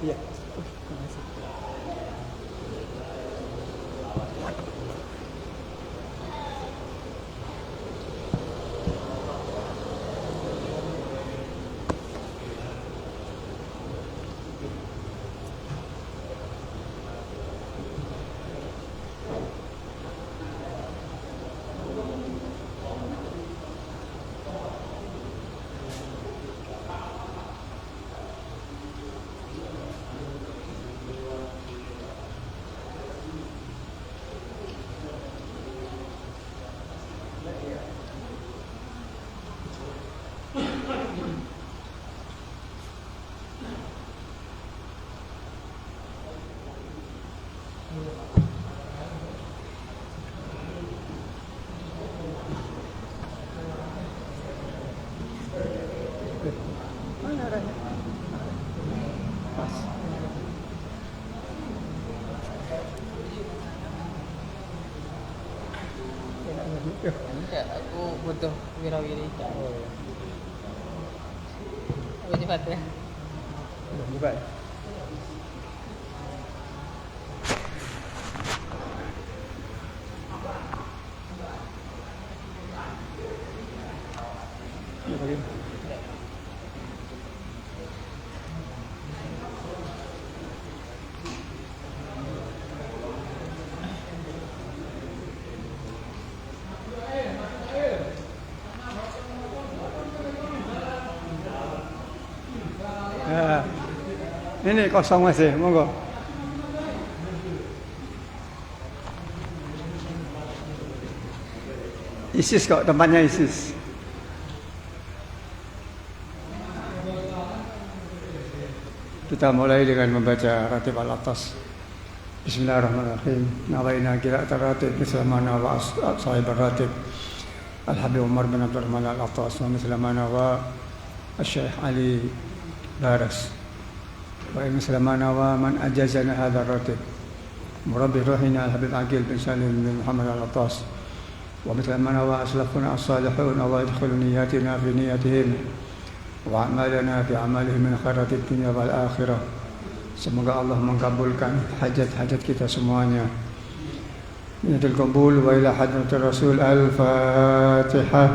Iya. Mana orangnya? Pas. Enggak, aku butuh wirawiri. Oh ya. Apa cepat ya? Udah buka ya? Ya, bagaimana? Ya. Ini kosong masih, monggo. ISIS kok, tempatnya ISIS. Kita mulai dengan membaca ratib al-atas. Bismillahirrahmanirrahim. Nawaina qira'at ratib mislama nawa sahib ratib. Al-Habib Umar bin Abdurrahman al-Atas wa mislama nawa Al-Syekh Ali Baras. Wa mislama nawa man ajazana hadha ratib. Murabbi ruhina Al-Habib Aqil bin Salim bin Muhammad al-Atas. ومثل ما نوى أسلافنا الصالحون الله يدخل نياتنا في نياتهم وأعمالنا في أعمالهم من خيرات الدنيا والآخرة. Semoga Allah mengabulkan hajat-hajat kita semuanya. Niyatul qabul wa ila hadratir Rasul. Al-Fatihah.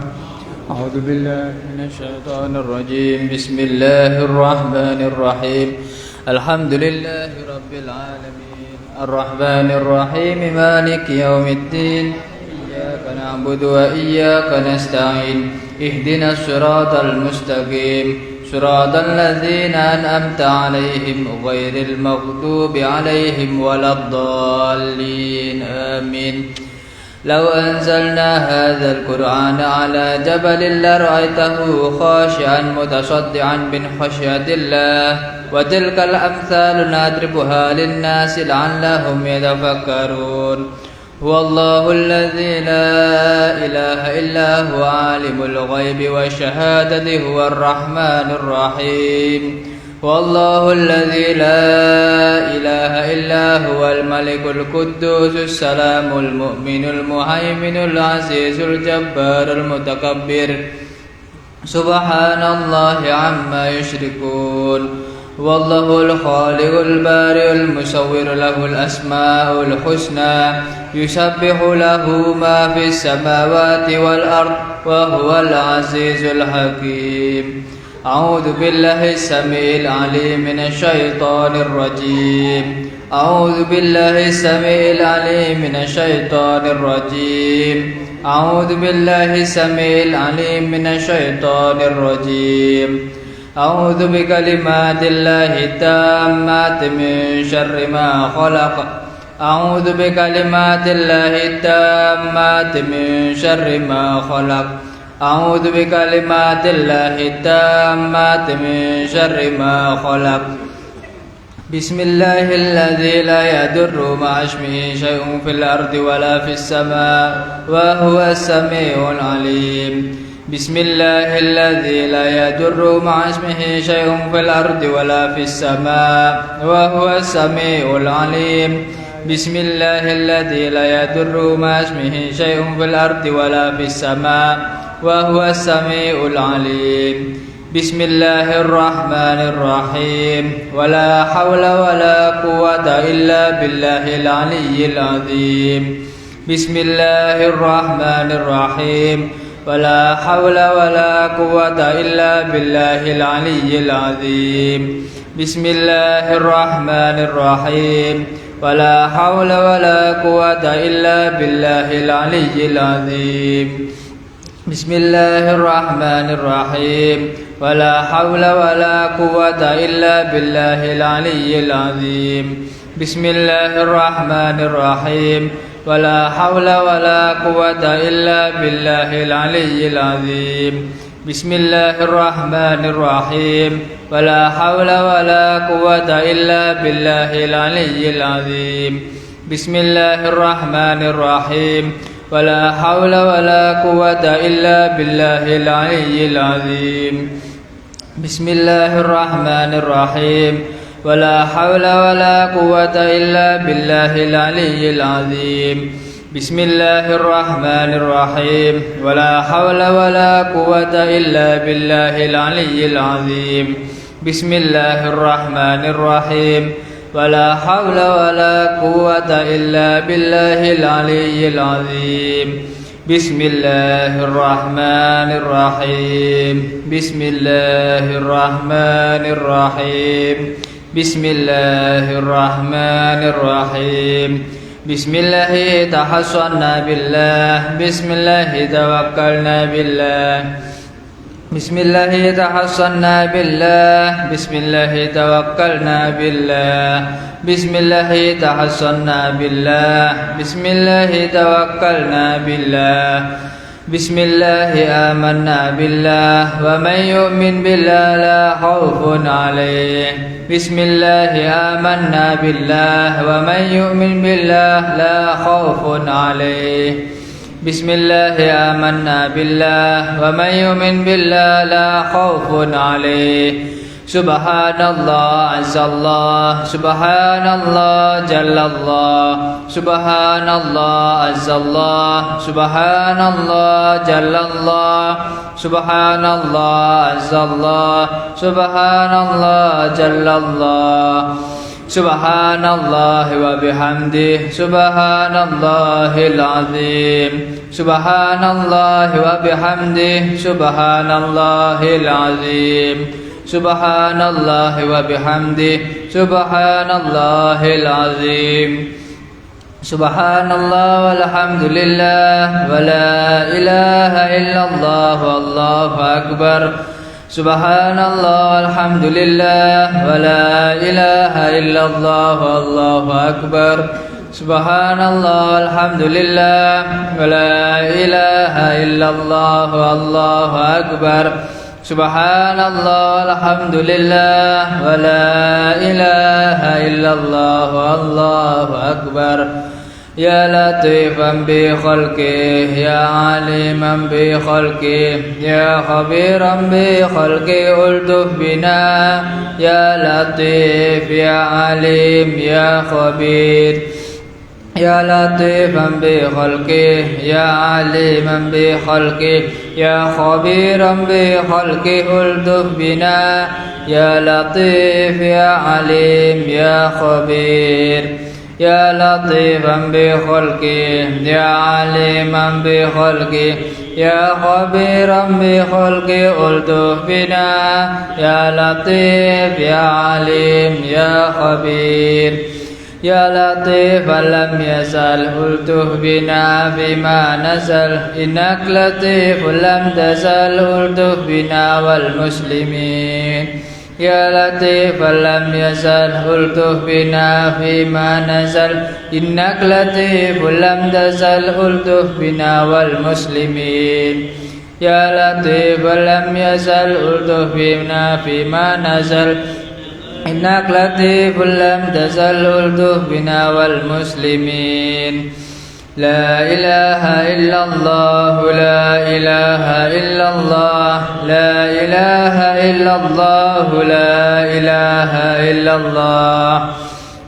A'udzu billahi minasyaitonir rajim. Bismillahirrahmanirrahim. Alhamdulillahi rabbil alamin. Arrahmanir rahim. Maliki yaumiddin. إياك نعبد وإياك نستعين اهدنا الصراط المستقيم صراط الذين أنعمت عليهم غير المغضوب عليهم ولا الضالين آمين لو أنزلنا هذا القرآن على جبل لرأيته خاشعا متصدعا من خشية الله وتلك الأمثال نضربها للناس لعلهم يتفكرون هو الله الذي لا إله إلا هو عالم الغيب والشهادة هو الرحمن الرحيم هو الله الذي لا إله إلا هو الملك القدوس السلام المؤمن المهيمن العزيز الجبار المتكبر سبحان الله عما يشركون والله الخالق البارئ المصور له الأسماء الحسنى يسبح له ما في السماوات والأرض وهو العزيز الحكيم أعوذ بالله السميع العليم من الشيطان الرجيم أعوذ بالله السميع العليم من الشيطان الرجيم أعوذ بالله السميع العليم من الشيطان الرجيم أعوذ بكلمات الله التامات من شر ما خلق أعوذ بكلمات الله التامات من شر ما خلق أعوذ بكلمات الله التامات من شر ما خلق بسم الله الذي لا يضر مع اسمه شيء في الأرض ولا في السماء وهو السميع العليم بسم الله الذي لا يضر مع اسمه شيء في الأرض ولا في السماء وهو السميع العليم بسم الله الذي لا يضر مع اسمه شيء في الأرض ولا في السماء وهو السميع العليم بسم الله الرحمن الرحيم ولا حول ولا قوة إلا بالله العلي العظيم بسم الله الرحمن الرحيم ولا حول ولا قوة إلا بالله العلي العظيم بسم الله الرحمن الرحيم ولا حول ولا قوة إلا بالله العلي العظيم بسم الله الرحمن الرحيم ولا حول ولا قوة إلا بالله العلي العظيم بسم الله الرحمن الرحيم ولا حول ولا قوة إلا بالله العلي العظيم بسم الله الرحمن الرحيم ولا حول ولا قوة إلا بالله العلي العظيم بسم الله الرحمن الرحيم ولا حول ولا قوة إلا بالله العلي العظيم بسم الله الرحمن الرحيم ولا حول ولا قوة إلا بالله العلي العظيم بسم الله الرحمن الرحيم ولا حول ولا قوة إلا بالله العلي العظيم بسم الله الرحمن الرحيم ولا حول ولا قوة إلا بالله العلي العظيم بسم الله الرحمن الرحيم بسم الله الرحمن الرحيم بسم الله الرحمن الرحيم بسم الله تحصنا بالله بسم الله توكلنا بالله بسم الله تحصنا بالله بسم الله توكلنا بالله بسم الله تحصنا بالله بسم الله توكلنا بالله بسم الله آمنا بالله ومن يؤمن بالله لا خوف عليه بسم الله آمنا بالله ومن يؤمن بالله لا خوف عليه بسم الله آمنا بالله ومن يؤمن بالله لا خوف عليه سبحان الله عز الله سبحان الله جل الله سبحان الله عز الله سبحان الله جل الله سبحان الله عز الله سبحان الله جل الله سبحان الله وبحمده سبحان الله العظيم سبحان الله وبحمده سبحان الله العظيم سبحان الله وبحمده سبحان الله العظيم سبحان الله والحمد لله ولا إله إلا الله والله أكبر سبحان الله والحمد لله ولا إله إلا الله والله أكبر سبحان الله والحمد لله ولا إله إلا الله والله أكبر سبحان الله والحمد لله ولا إله إلا الله والله أكبر يا لطيفا بخلقه يا عليما بخلقه يا خبيرا بخلقه ألطف بنا يا لطيف يا عليم يا خبير يا لطيفا بخلقه يا عليما بخلقه يا خبيرا بخلقه ألطف بنا يا لطيف يا عليم يا خبير يا لطيفا بخلقه يا عليما بخلقه يا خبيرا بخلقه ألطف بنا يا لطيف يا عليم يا خبير يا لطيفا لم يزل ألطف بنا فيما نزل إنك لطيف لم تزل ألطف بنا والمسلمين يا لطيفا لم يزل ألطف بنا فيما نزل إنك لطيف لم تزل ألطف بنا والمسلمين يا لطيفا لم يزل ألطف بنا فيما نزل إنك لطيف لم تزل ألطف بنا والمسلمين لا إله إلا الله لا إله إلا الله لا إله إلا الله لا إله إلا الله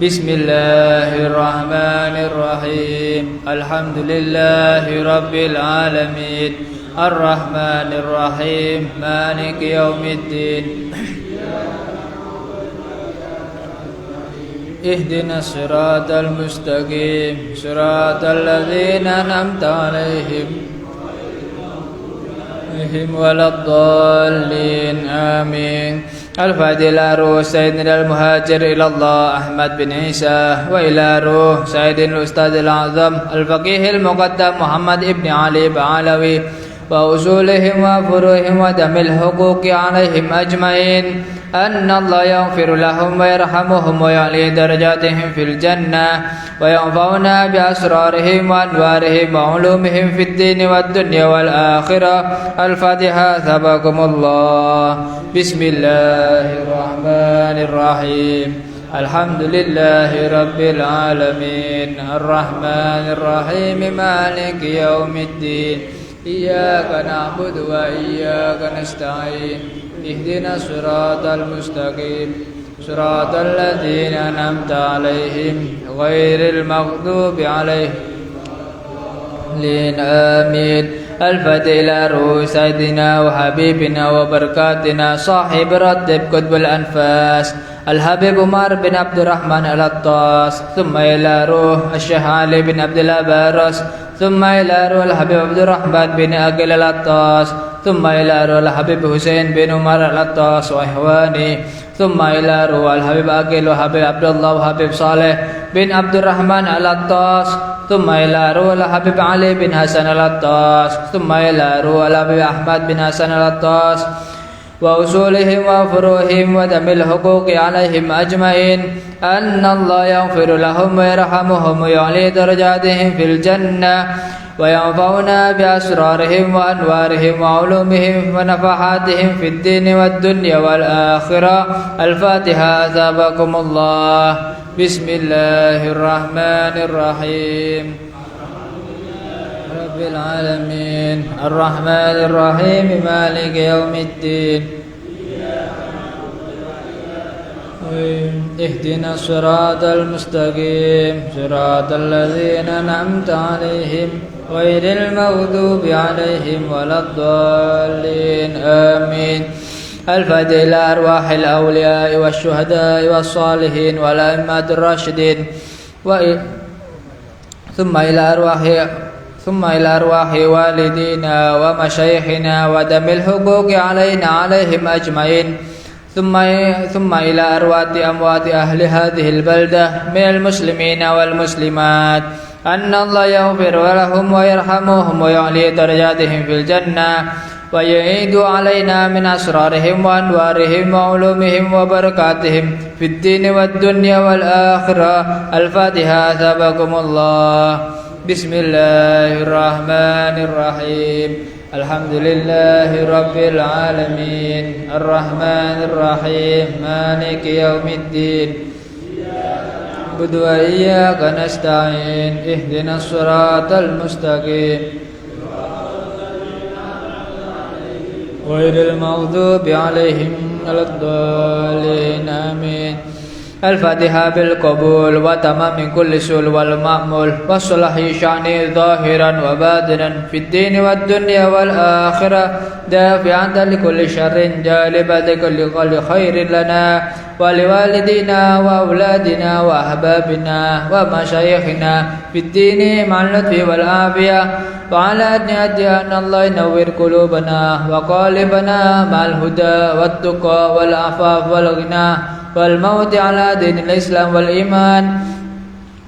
بسم الله الرحمن الرحيم الحمد لله رب العالمين الرحمن الرحيم مالك يوم الدين اهدنا الصراط المستقيم صراط الذين أنعمت عليهم ولا الضالين آمين. الفاتحة إلى روح سيدنا المهاجر إلى الله أحمد بن عيسى وإلى روح سيدنا الأستاذ الأعظم الفقيه المقدم محمد بن علي بعلوي وأصولهم وفروعهم ودم الحقوق عليهم أجمعين أن الله يغفر لهم ويرحمهم ويعلي درجاتهم في الجنة وينفعنا بأسرارهم وأنوارهم وعلومهم في الدين والدنيا والآخرة. الفاتحة ثبكم الله. بسم الله الرحمن الرحيم الحمد لله رب العالمين الرحمن الرحيم مالك يوم الدين إياك نعبد وإياك نستعين اهدنا الصراط المستقيم صراط الذين أنعمت عليهم غير المغضوب عليهم آمين. الفتح إلى روح سيدنا وحبيبنا وبركاتنا صاحب رتب قطب الأنفاس الحبيب عمر بن عبد الرحمن العطاس ثم إلى روح الشيخ علي بن عبد الله بارس ثم إلى روح الحبيب عبد الرحمن بن أقل العطاس ثم إلى روح الحبيب حسين بن عمر العطاس وإخواني ثم إلى روح الحبيب أقل وحبيب عبد الله وحبيب صالح بن عبد الرحمن العطاس ثم إلى روح الحبيب علي بن حسن العطاس ثم إلى روح الحبيب أحمد بن حسن العطاس وأصولهم وفروعهم ودم الحقوق عليهم أجمعين أن الله يغفر لهم ويرحمهم ويعلي درجاتهم في الجنة وينفعنا بأسرارهم وأنوارهم وعلومهم ونفحاتهم في الدين والدنيا والآخرة. الفاتحة أثابكم الله. بسم الله الرحمن الرحيم رب العالمين الرحمن الرحيم مالك يوم الدين اهدنا الصراط المستقيم صراط الذين أنعمت عليهم غير المغضوب عليهم ولا الضالين آمين. الفاتحة إلى أرواح الأولياء والشهداء والصالحين والأئمة الراشدين ثم إلى أرواح والدينا ومشايخنا ودم الحقوق علينا عليهم أجمعين ثم إلى أرواح أموات أهل هذه البلدة من المسلمين والمسلمات أن الله يغفر لهم ويرحمهم ويعلي درجاتهم في الجنة ويعيد علينا من أسرارهم وأنوارهم وعلومهم وبركاتهم في الدين والدنيا والآخرة. الفاتحة أثابكم الله. بسم الله الرحمن الرحيم الحمد لله رب العالمين الرحمن الرحيم مالك يوم الدين نعبد وإياك نستعين اهدنا الصراط المستقيم غير المغضوب عليهم ولا الضالين آمين. الفاتحة بالقبول وتمام كل سؤل والمأمول والصلاح شأني ظاهرا وباطنا في الدين والدنيا والآخرة دافعا لكل شر جالبا لكل خير لنا ولوالدينا وأولادنا وأحبابنا ومشايخنا في الدين مع اللطف والعافية وعلى أن الله ينور قلوبنا وقالبنا مع الهدى والتقى والعفاف والغنى والموت على دين الإسلام والإيمان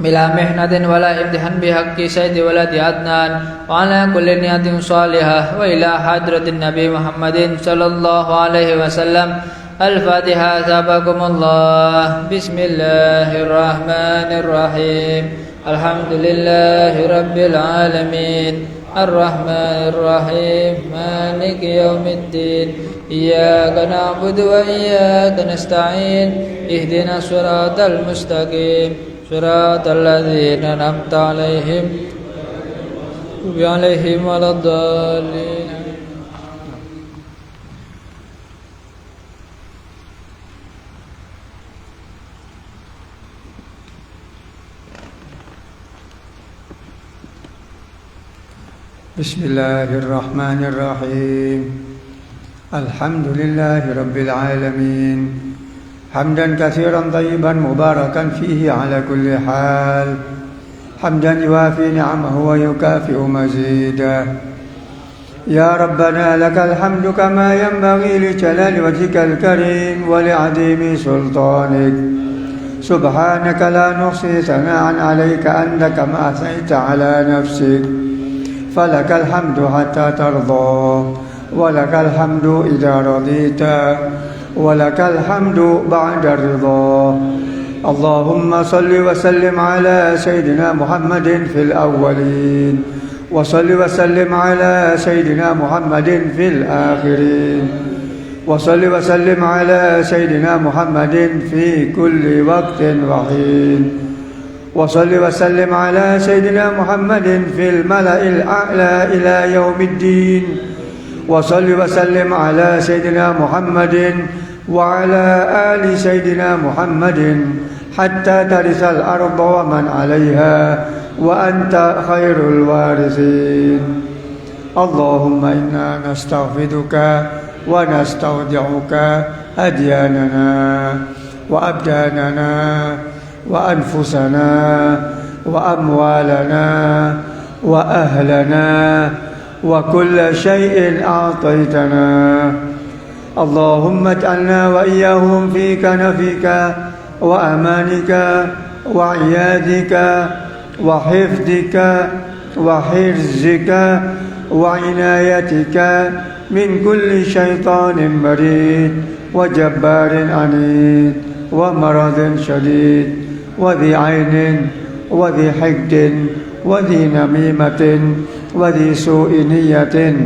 بلا محنة ولا امتحان بحق سيد ولد عدنان وعلى كل نية صالحة وإلى حضرة النبي محمد صلى الله عليه وسلم. الفاتحة ثابكم الله. بسم الله الرحمن الرحيم الحمد لله رب العالمين الرحمن الرحيم مالك يوم الدين إياك نعبد وإياك نستعين اهدنا الصراط المستقيم صراط الذين أنعمت عليهم ولا الضالين. بسم الله الرحمن الرحيم الحمد لله رب العالمين حمدا كثيرا طيبا مباركا فيه على كل حال حمدا يوافي نعمه ويكافئ مزيدا يا ربنا لك الحمد كما ينبغي لجلال وجهك الكريم ولعظيم سلطانك سبحانك لا نحصي ثناء عليك أنت كما أثنيت على نفسك فلك الحمد حتى ترضى ولك الحمد إذا رضيت ولك الحمد بعد الرضا اللهم صل وسلم على سيدنا محمد في الأولين وصل وسلم على سيدنا محمد في الآخرين وصل وسلم على سيدنا محمد في كل وقت وحين وصل وسلم على سيدنا محمد في الملأ الأعلى إلى يوم الدين وصل وسلم على سيدنا محمد وعلى آل سيدنا محمد حتى ترث الأرض ومن عليها وأنت خير الوارثين اللهم إنا نستغفرك ونستودعك أدياننا وأبداننا وأنفسنا وأموالنا وأهلنا وكل شيء أعطيتنا اللهم اجعلنا وإياهم في كنفك وأمانك وعيادك وحفظك وحرزك وعنايتك من كل شيطان مريد وجبار عنيد ومرض شديد وذي عين وذي حقد وذي نميمة وذي سوء نية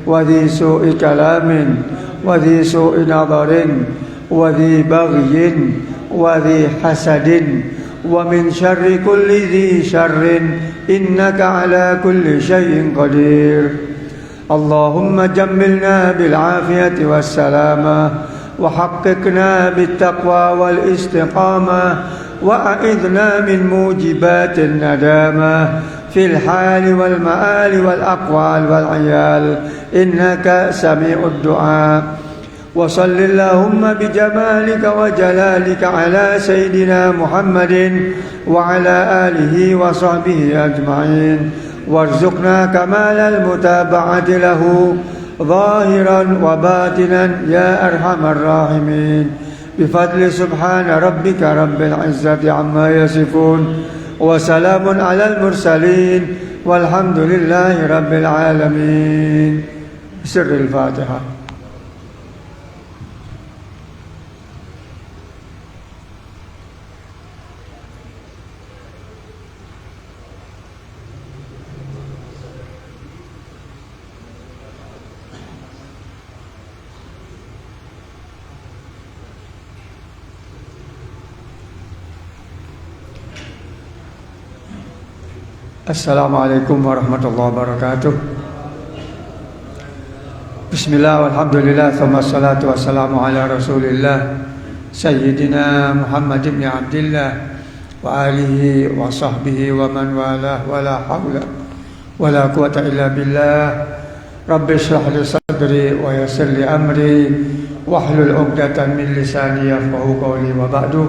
وذي سوء كلام وذي سوء نظر وذي بغي وذي حسد ومن شر كل ذي شر إنك على كل شيء قدير اللهم جملنا بالعافية والسلامة وحققنا بالتقوى والاستقامة وأعذنا من موجبات الندامة في الحال والمآل والأقوال والعيال إنك سميع الدعاء وصل اللهم بجمالك وجلالك على سيدنا محمد وعلى آله وصحبه أجمعين وارزقنا كمال المتابعة له ظاهرا وباطنا يا أرحم الراحمين بفضل سبحان ربك رب العزة عما يصفون وسلام على المرسلين والحمد لله رب العالمين. سر الفاتحة. Assalamualaikum warahmatullahi wabarakatuh. Bismillah walhamdulillah thumma salatu wassalamu ala rasulillah Sayyidina Muhammad ibn Abdillah wa alihi wa sahbihi wa man walah wa la hawla wa la quwata illa billah. Rabbi shrah li sadri wa yassir li amri wahlul 'uqdatam min lisani yafqahu qawli wa ba'du.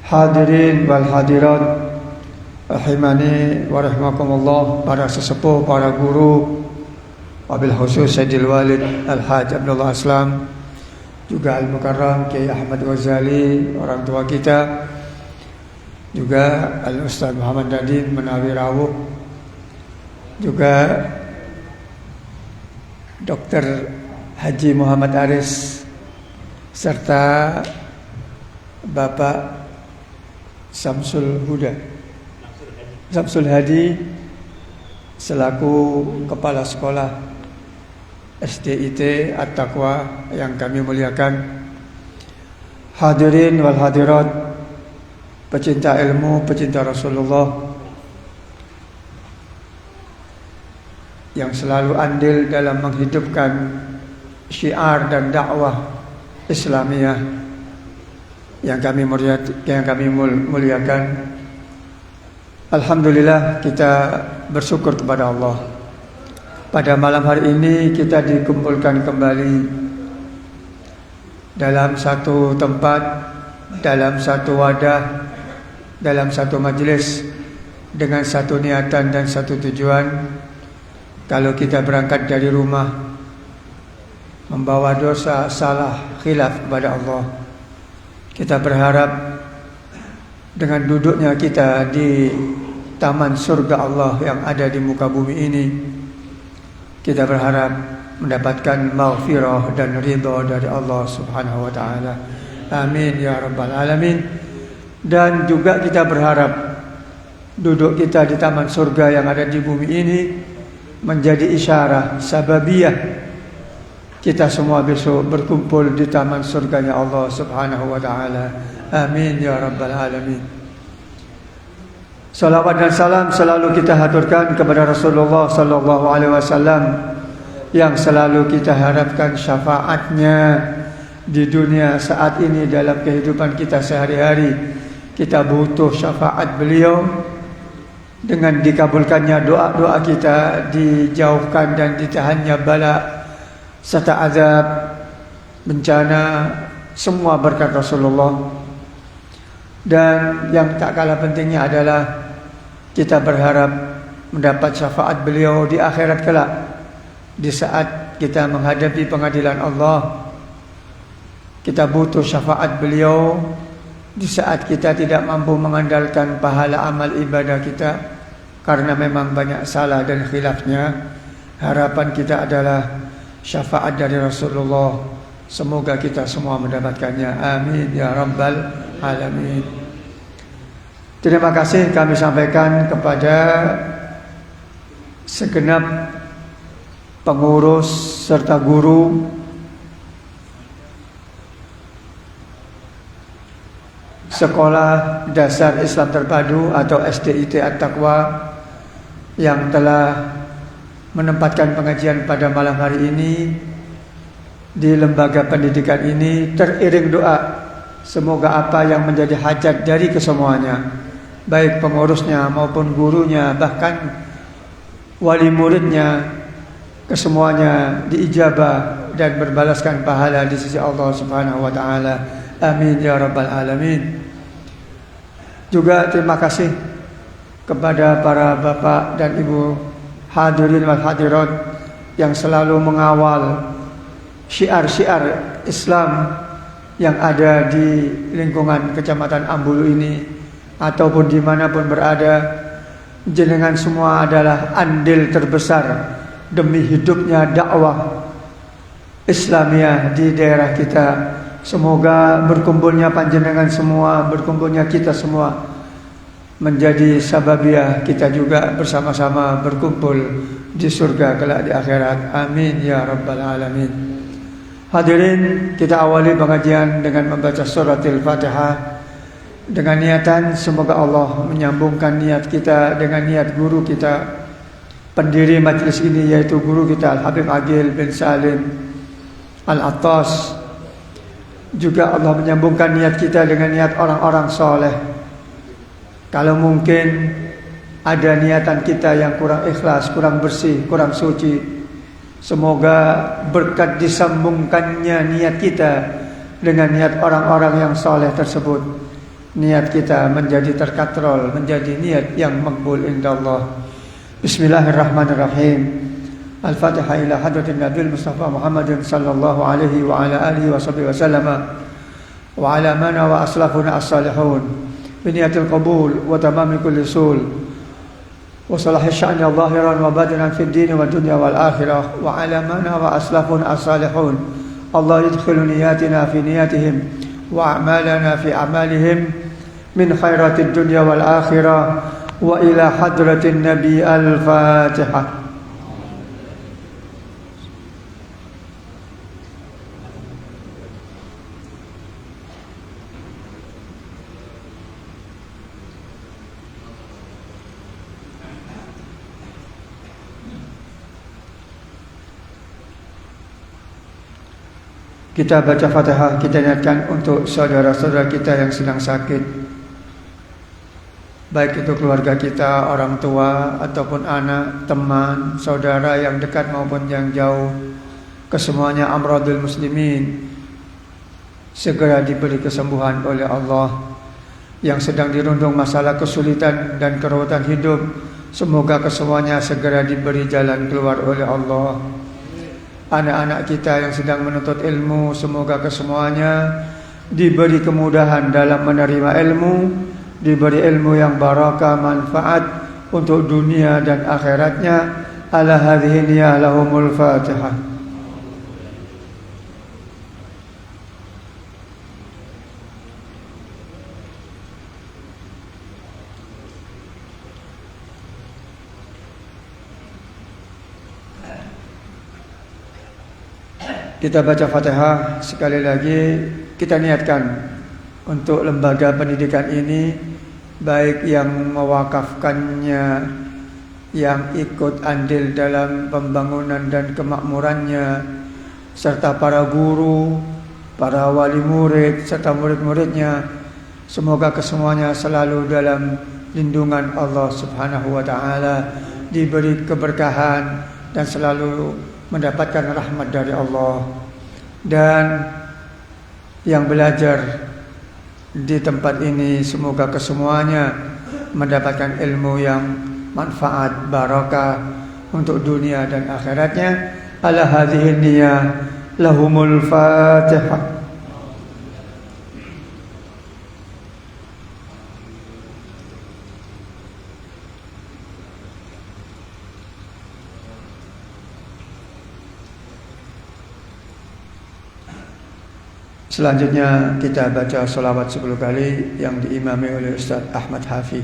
Hadirin wal hadirat rahimani wa rahimakumullah, para sesepuh, para guru, wabil khusus Sayyidil Walid Al-Hajj Abdullah Aslam, juga Al-Mukarram Kiai Ahmad Ghazali, orang tua kita, juga Al-Ustaz Muhammad Dadin Menawi Rawuh, juga Dr. Haji Muhammad Aris, serta Bapak Samsul Hadi selaku Kepala Sekolah SDIT At-Taqwa yang kami muliakan. Hadirin wal hadirat, pecinta ilmu, pecinta Rasulullah yang selalu andil dalam menghidupkan syiar dan dakwah Islamiyah yang kami muliakan. Alhamdulillah, kita bersyukur kepada Allah Pada malam hari ini kita dikumpulkan kembali dalam satu tempat, dalam satu wadah, dalam satu majlis dengan satu niatan dan satu tujuan. Kalau kita berangkat dari rumah membawa dosa, salah, khilaf kepada Allah, kita berharap dengan duduknya kita di taman surga Allah yang ada di muka bumi ini, kita berharap mendapatkan maghfirah dan ridha dari Allah Subhanahu wa taala. Amin ya rabbal alamin. Dan juga kita berharap duduk kita di taman surga yang ada di bumi ini menjadi isyarah sababiyah kita semua besok berkumpul di taman surganya Allah Subhanahu wa taala. Amin ya rabbal alamin. Salawat dan salam selalu kita haturkan kepada Rasulullah sallallahu alaihi wasallam yang selalu kita harapkan syafaatnya di dunia saat ini dalam kehidupan kita sehari-hari. Kita butuh syafaat beliau dengan dikabulkannya doa-doa kita, dijauhkan dan ditahannya bala serta azab, bencana, semua berkat Rasulullah. Dan yang tak kalah pentingnya adalah kita berharap mendapat syafaat beliau di akhirat kelak, di saat kita menghadapi pengadilan Allah. Kita butuh syafaat beliau di saat kita tidak mampu mengandalkan pahala amal ibadah kita karena memang banyak salah dan khilafnya. Harapan kita adalah syafaat dari Rasulullah. Semoga kita semua mendapatkannya. Amin ya rabbal alamin. Terima kasih kami sampaikan kepada segenap pengurus serta guru Sekolah Dasar Islam Terpadu atau SDIT At-Taqwa yang telah menempatkan pengajian pada malam hari ini di lembaga pendidikan ini. Teriring doa, semoga apa yang menjadi hajat dari kesemuanya, baik pengurusnya maupun gurunya, bahkan wali muridnya, kesemuanya diijabah dan berbalaskan pahala di sisi Allah Subhanahu wa taala. Amin ya rabbal alamin. Juga terima kasih kepada para bapak dan ibu hadirin wal hadirat yang selalu mengawal syiar-syiar Islam yang ada di lingkungan Kecamatan Ambulu ini ataupun dimanapun berada. Jenengan semua adalah andil terbesar demi hidupnya dakwah Islamiyah di daerah kita. Semoga berkumpulnya panjenengan semua, berkumpulnya kita semua menjadi sababiyah kita juga bersama-sama berkumpul di surga kelak di akhirat. Amin ya rabbal alamin. Hadirin, kita awali pengajian dengan membaca suratul Fatihah dengan niatan semoga Allah menyambungkan niat kita dengan niat guru kita, pendiri majlis ini, yaitu guru kita Al-Habib Agil bin Salim Al-Attas. Juga Allah menyambungkan niat kita dengan niat orang-orang soleh. Kalau mungkin ada niatan kita yang kurang ikhlas, kurang bersih, kurang suci, semoga berkat disambungkannya niat kita dengan niat orang-orang yang soleh tersebut, niat kita menjadi terkatrol, menjadi niat yang makbul indallah. Bismillahirrahmanirrahim. Al-Fatihah ila hadratin Nabil Mustafa Muhammadin sallallahu alaihi wa ala alihi wa sahbihi wa sallama wa ala mana wa aslafuna as-salihun biniyatil qabul wa tamami kulli sul wa salahi sya'ni zahiran wa batinan fid din wa dunya wal akhirah wa ala mana wa aslafuna as-salihun. Allah yadkhilu niyatina fi niyatihim wa a'malana fi a'malihim min khairatid dunya wal akhirah wa ila hadratin Nabi. Al-Fatihah. Kita baca Fatihah, kita niatkan untuk saudara-saudara kita yang sedang sakit baik itu keluarga kita, orang tua ataupun anak, teman, saudara yang dekat maupun yang jauh, kesemuanya amradul muslimin segera diberi kesembuhan oleh Allah. Yang sedang dirundung masalah kesulitan dan keruwetan hidup, semoga kesemuanya segera diberi jalan keluar oleh Allah. Anak-anak kita yang sedang menuntut ilmu, semoga kesemuanya diberi kemudahan dalam menerima ilmu, diberi ilmu yang barakah, manfaat untuk dunia dan akhiratnya. Ala hadhihi niyah lahumul Fatihah. Kita baca Fatihah sekali lagi. Kita niatkan untuk lembaga pendidikan ini, baik yang mewakafkannya, yang ikut andil dalam pembangunan dan kemakmurannya, serta para guru, para wali murid, serta murid-muridnya, semoga kesemuanya selalu dalam lindungan Allah Subhanahu wa ta'ala, diberi keberkahan dan selalu mendapatkan rahmat dari Allah. Dan yang belajar di tempat ini, semoga kesemuanya mendapatkan ilmu yang manfaat, barakah untuk dunia dan akhiratnya. Ala hadhihi niyah lahumul Fatihah. Selanjutnya kita baca salawat 10 kali yang diimami oleh Ustaz Ahmad Hafi.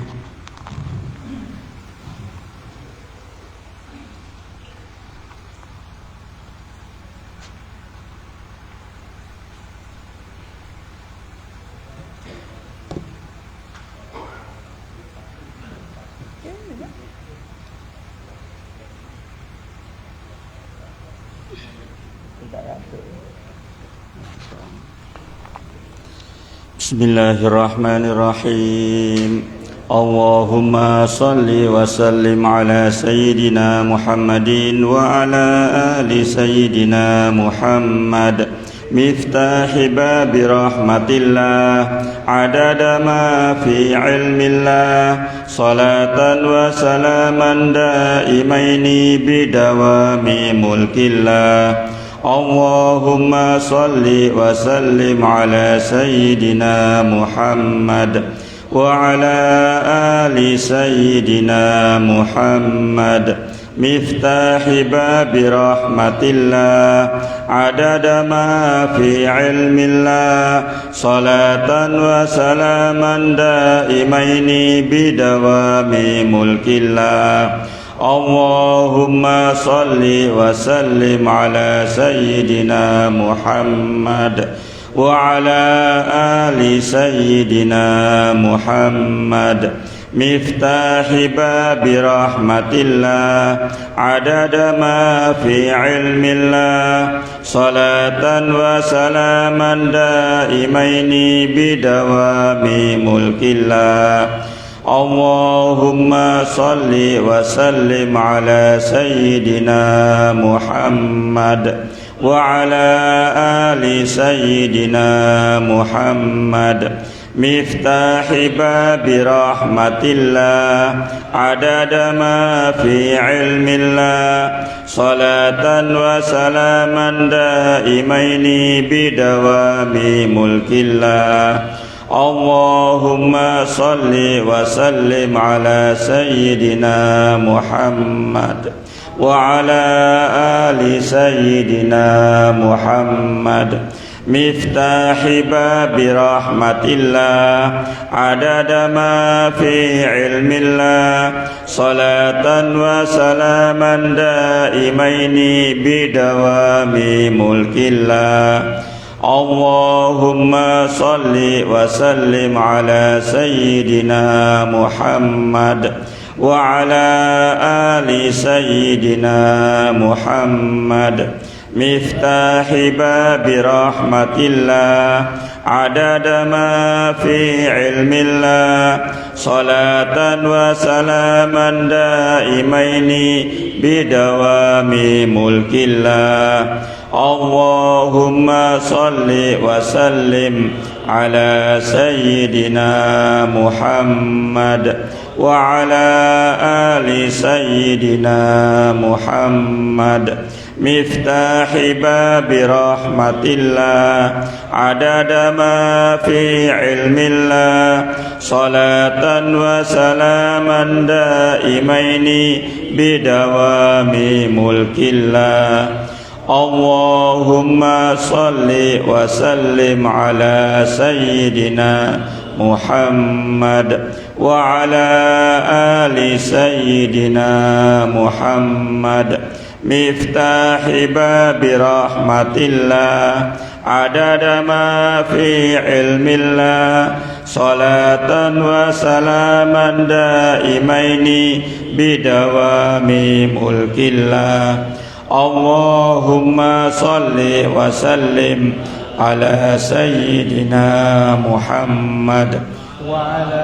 Bismillahirrahmanirrahim. Allahumma salli wa sallim ala Sayyidina Muhammadin wa ala ali Sayyidina Muhammad. Miftahi babi rahmatillah, adada ma fi ilmillah, salatan wa salaman daimaini bidawami mulkillah. Allahumma salli wa sallim ala Sayyidina Muhammad wa ala ali Sayyidina Muhammad. Miftahi babi rahmatillah, adada ma fi ilmillah, salatan wa salaman daimaini bidawami mulkillah. Allahumma salli wa sallim ala Sayyidina Muhammad wa ala ali Sayyidina Muhammad. Miftahi babi rahmatillah, adada ma fi ilmillah, salatan wa salaman daimaini bidawami mulkillah. Allahumma salli wa sallim ala Sayyidina Muhammad wa ala ali Sayyidina Muhammad. Miftahi babi rahmatillah, adada ma fi ilmillah, salatan wa salaman daimaini bidawami mulkillah. Allahumma salli wa sallim ala Sayyidina Muhammad wa ala ali Sayyidina Muhammad. Miftahi babi rahmatillah, adada ma fi ilmillah, salatan wa salaman daimaini bidawami mulkillah. Allahumma salli wa sallim ala Sayyidina Muhammad wa ala ali Sayyidina Muhammad. مفتاح باب رحمة الله عدد ما في علم الله صلاة وسلاما دائمين بدوام ملك الله اللهم صل وسلم على سيدنا محمد وعلى آل سيدنا محمد مفتاح باب رحمة الله عدد ما في علم الله صلاة وسلاما دائمين بدوام ملك الله اللهم صل وسلم على سيدنا محمد وعلى آل سيدنا محمد مفتاح باب رحمة الله عدد ما في علم الله صلاة وسلاما دائمين بدوام ملك الله اللهم صل وسلم على سيدنا محمد وعلى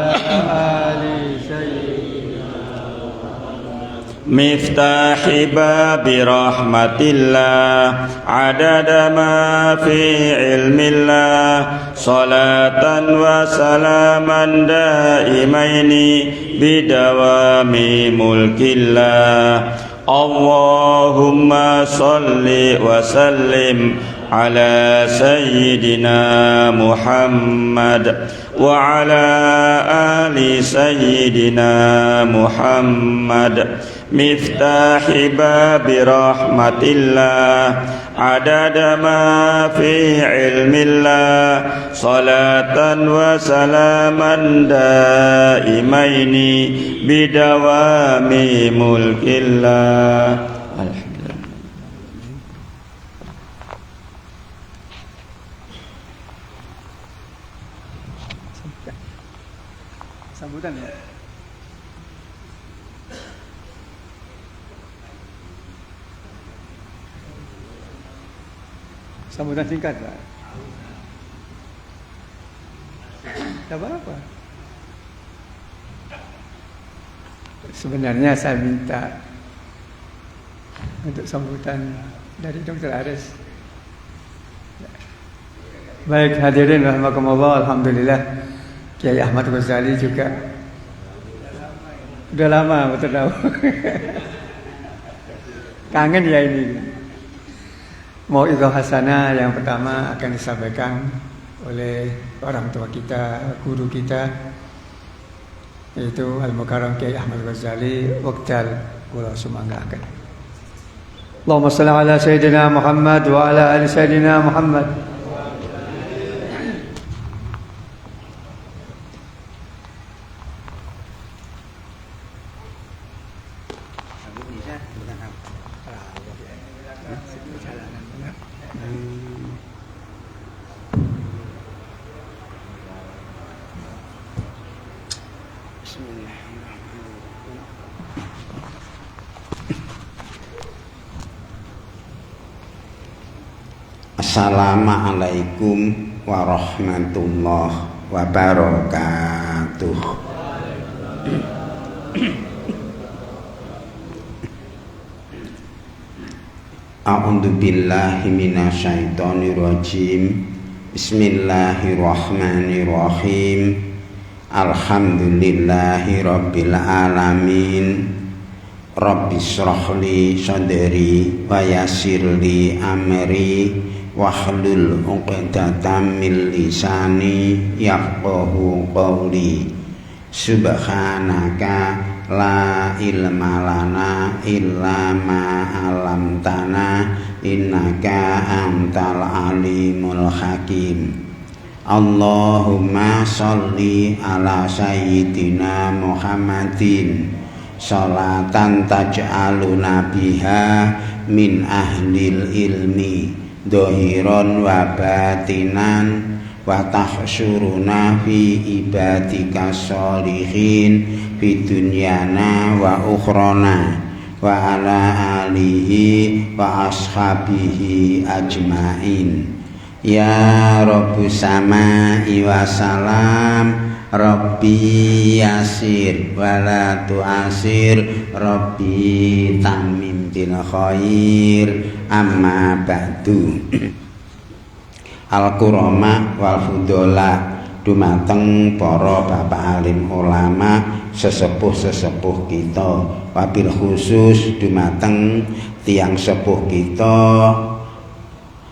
آل سيدنا مفتاح باب رحمة الله عدد ما في علم الله صلاة وسلاما دائمين بدوام ملك الله اللهم صل وسلم على سيدنا محمد وعلى آل سيدنا محمد مفتاح باب رحمة الله عدد ما في علم الله صلاة وسلاما دائمين بدوام ملك الله. Sambutan ya. Sambutan singkat Pak. Tak apa-apa. Sebenarnya saya minta untuk sambutan dari Dr. Aris. Baik hadirin rahimakumullah, alhamdulillah. Kiai Ahmad Ghazali juga udah lama betul tahu. Kangen ya ini. Mau'izah hasanah yang pertama akan disampaikan oleh orang tua kita, guru kita, yaitu Al-Mukarram Kiai Ahmad Ghazali Wekdal kula sumanggaken. Allahumma shalli ala sayyidina Muhammad wa ala ali sayyidina Muhammad. Assalamualaikum warahmatullahi wabarakatuh. A'udzu billahi minasyaitonir rajim. Bismillahirrahmanirrahim. Alhamdulillahi rabbil alamin. Rabbi shrahli sadri wa yassirli amri wahlul 'uqdatam min lisani yafqahu qawli. Subhanaka la ilma lana illa ma 'allamtana innaka antal alimul hakim. Allahumma sholli ala sayyidina Muhammadin sholatan taj'aluna biha min ahlil ilmi dohiron wa batinan wa tahsyuruna fi ibadika sholihin fi dunyana wa ukhrona wa ala alihi wa ashabihi ajmain. Ya Rabbus samai wa salam, Rabbi yasir wala tu'asir, Rabbi tamim bil khair, amma ba'du. Al-Qurama wal Fudola, dumateng para bapak alim ulama sesepuh-sesepuh kita, wabil khusus dumateng tiang sepuh kita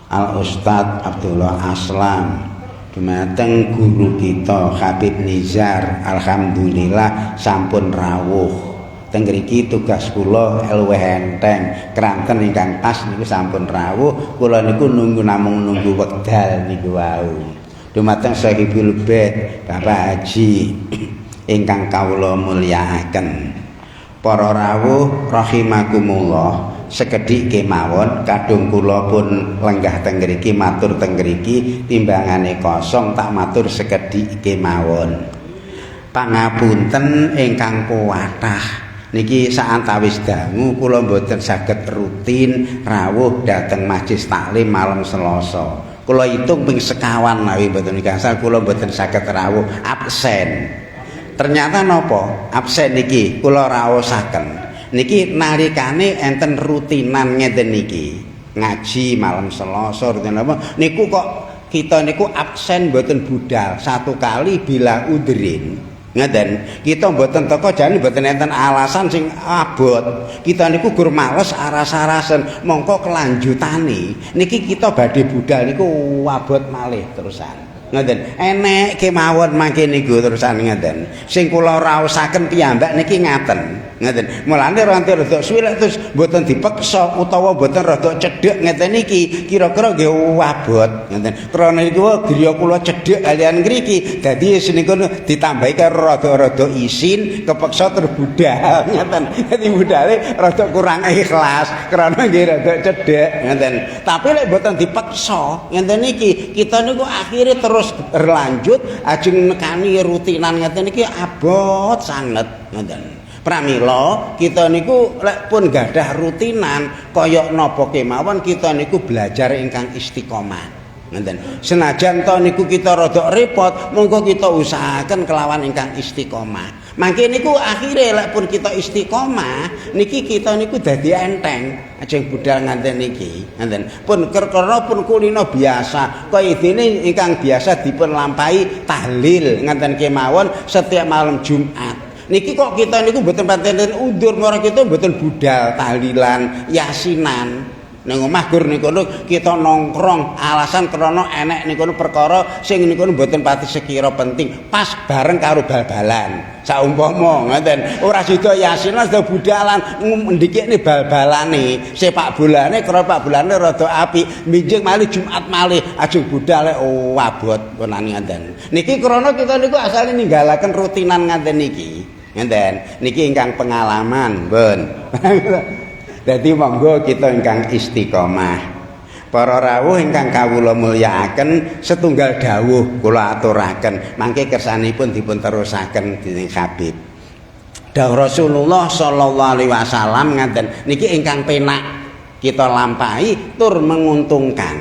Al-Ustadz Abdullah Aslam, dumateng guru kita Habib Nizar, alhamdulillah sampun rawuh. Teng mriki tugas kula luwih enteng, kranten ingkang pas niku sampun rawuh, kula niku namung nunggu wekdal niku wau. Dumateng Sahibul Bait Bapak Haji ingkang kawula mulyakaken. Para rawuh rahimakumullah, sekedhik kemawon kadung kula pun lenggah teng mriki matur teng mriki timbangane kosong tak matur sekedhik kemawon. Pangapunten ingkang kuwathah. Niki saantawis dangu kula mboten saged rutin rawuh dhateng Majelis Taklim malam Selasa. Kula hitung ping sekawan nawi mboten gangsal kula mboten saged rawuh, absen. Ternyata napa? Absen niki kula raosaken. Niki nalikane enten rutinan ngeten niki. Ngaji malam Selasa rutin apa? Niku kok kita niku absen mboten budal. Satu kali bila udrin. Ngeten, kita mboten teko jane mboten enten alasan sing abot. Kita niku gur males aras-arasen, mongko kelanjutane niki kita badhe budal niku abot malih terusan. Ngeten, enek kemawon mangke niku terusan ngeten. Sing kula raosaken piyambak niki ngaten. Ngeten. Mulane ranti rada suwi terus mboten dipeksa utawa mboten rada cedhek ngeten niki, kira-kira nggih abot ngeten. Krana niku griya kula cedhek kalian ngriki, dadi niku ditambahi karo rada-rada isin, kepeksa terbudal ngeten. Dadi budale rada kurang ikhlas krana nggih rada cedhek ngeten. Tapi lek mboten dipeksa ngeten niki, kita niku akhire terus berlanjut ajeng nekani rutinan ngeten niki abot sanget ngeten. Pramila kita niku lek pun gadah rutinan kaya napa kemawon kita niku belajar ingkang istiqomah. Ngeten. Senajan to niku kita rada repot, monggo kita usahaken kelawan ingkang istiqomah. Mangke niku akhire lek pun kita istiqomah, niki kita niku dadi enteng. Ajeng budal nganten niki, ngeten. Pun kerkara pun kulino biasa, kaya dene ingkang biasa dipun lampahi tahlil ngenten kemawon setiap malam Jumat. Niki kok kita niku mboten paten undur, ora kita mboten budal tahlilan, yasinan. Ning omah gur niku kita nongkrong alasan krana enek niku perkara sing niku mboten pati sekira penting, pas bareng karo bal-balan. Saumpama ngoten, ora sida yasinan sida budalan ndikne bal-balane, sepak bolane krana pak bolane rada apik, minjing malih Jumat malih ajeng budal abot punan ngoten. Niki krana kita niku asale ninggalaken rutinan ngaten niki. Ngeten, niki ingkang pengalaman, pun. Dadi monggo kita ingkang istiqomah. Para rawuh ingkang kawula mulyakaken, setunggal dawuh kula aturaken, mangke kersanipun dipun terusaken dening Habib. Dawuh Rasulullah sallallahu alaihi wasallam ngaten, niki ingkang penak kita lampahi tur menguntungkan.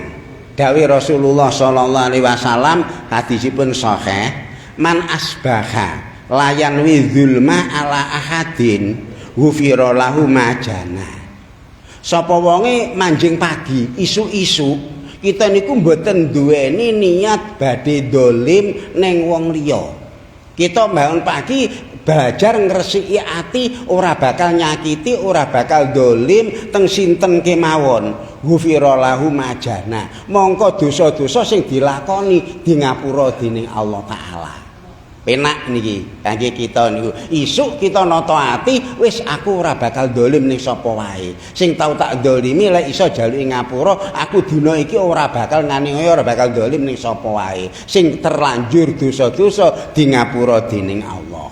Dawuh Rasulullah sallallahu alaihi wasallam hadisipun sahih, man asbaha layan widzulma ala ahadin ghufira lahu majana. Sapa wonge manjing pagi isu-isu kita niku mboten duweni niat badhe dolim ning wong liya. Kita bangun pagi belajar ngresiki ati ora bakal nyakiti, ora bakal dolim teng sinten kemawon. Ghufira lahu majana. Mongko dosa-dosa sing dilakoni di ngapura dening Allah taala. Penak niki kangge kita niku isuk kita nata ati wis aku ora bakal dolim ning sapa wae sing tau tak dolimi lek iso jaluki ngapura aku dina iki ora bakal ngani ora bakal dolim ning sapa wae sing terlanjur dosa-dosa di ngapura dening Allah.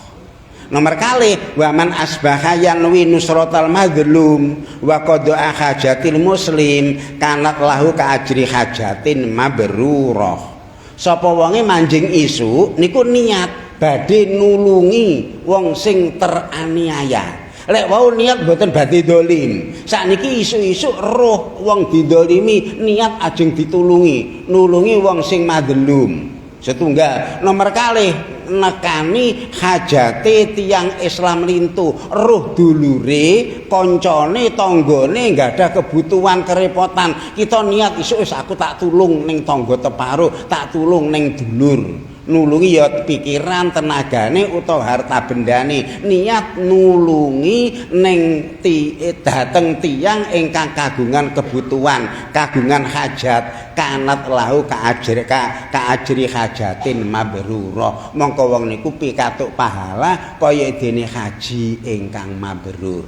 Nomor kali waman asbaha yanwi nusratal madlum wa qada'a hajatil muslim kanat lahu ka ajri hajatin mabrurah. Sapa wonge manjing isu niku niat badhe nulungi wong sing teraniaya. Lek wau niat mboten badhe dolim. Sakniki isuk-isuk roh wong didolimi niat ajeng ditulungi, nulungi wong sing madhelum. Setunggal. Nomor kalih nekani hajate tiyang Islam lintu, roh dulure, kancane, tanggane nggada kebutuhan kerepotan. Kita niat isuk wis aku tak tulung ning tangga teparuh, tak tulung ning dulur. Nulungi ya pikiran, tenagane utawa harta bendane, niat nulungi ning dateng tiyang ingkang kagungan kebutuhan, kagungan hajat, kanat lahu kaajri hajatin mabrurah. Mongko wong niku pikatuk pahala kaya dene haji ingkang mabrur.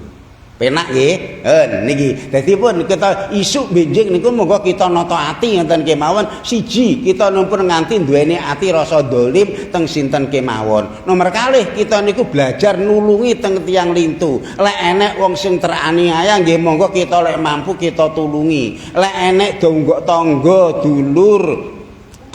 Penak nggih. Niki. Dadi pun kita isuk benjing niku monggo kita nata ati ngoten kemawon. Siji, kita numpun nganti duweni ati rasa dolim teng sinten kemawon. Nomor kalih, kita niku belajar nulungi teng tiyang lintu. Lek enek wong sing teraniaya nggih monggo kita lek mampu kita tulungi. Lek enek donggok tangga, dulur,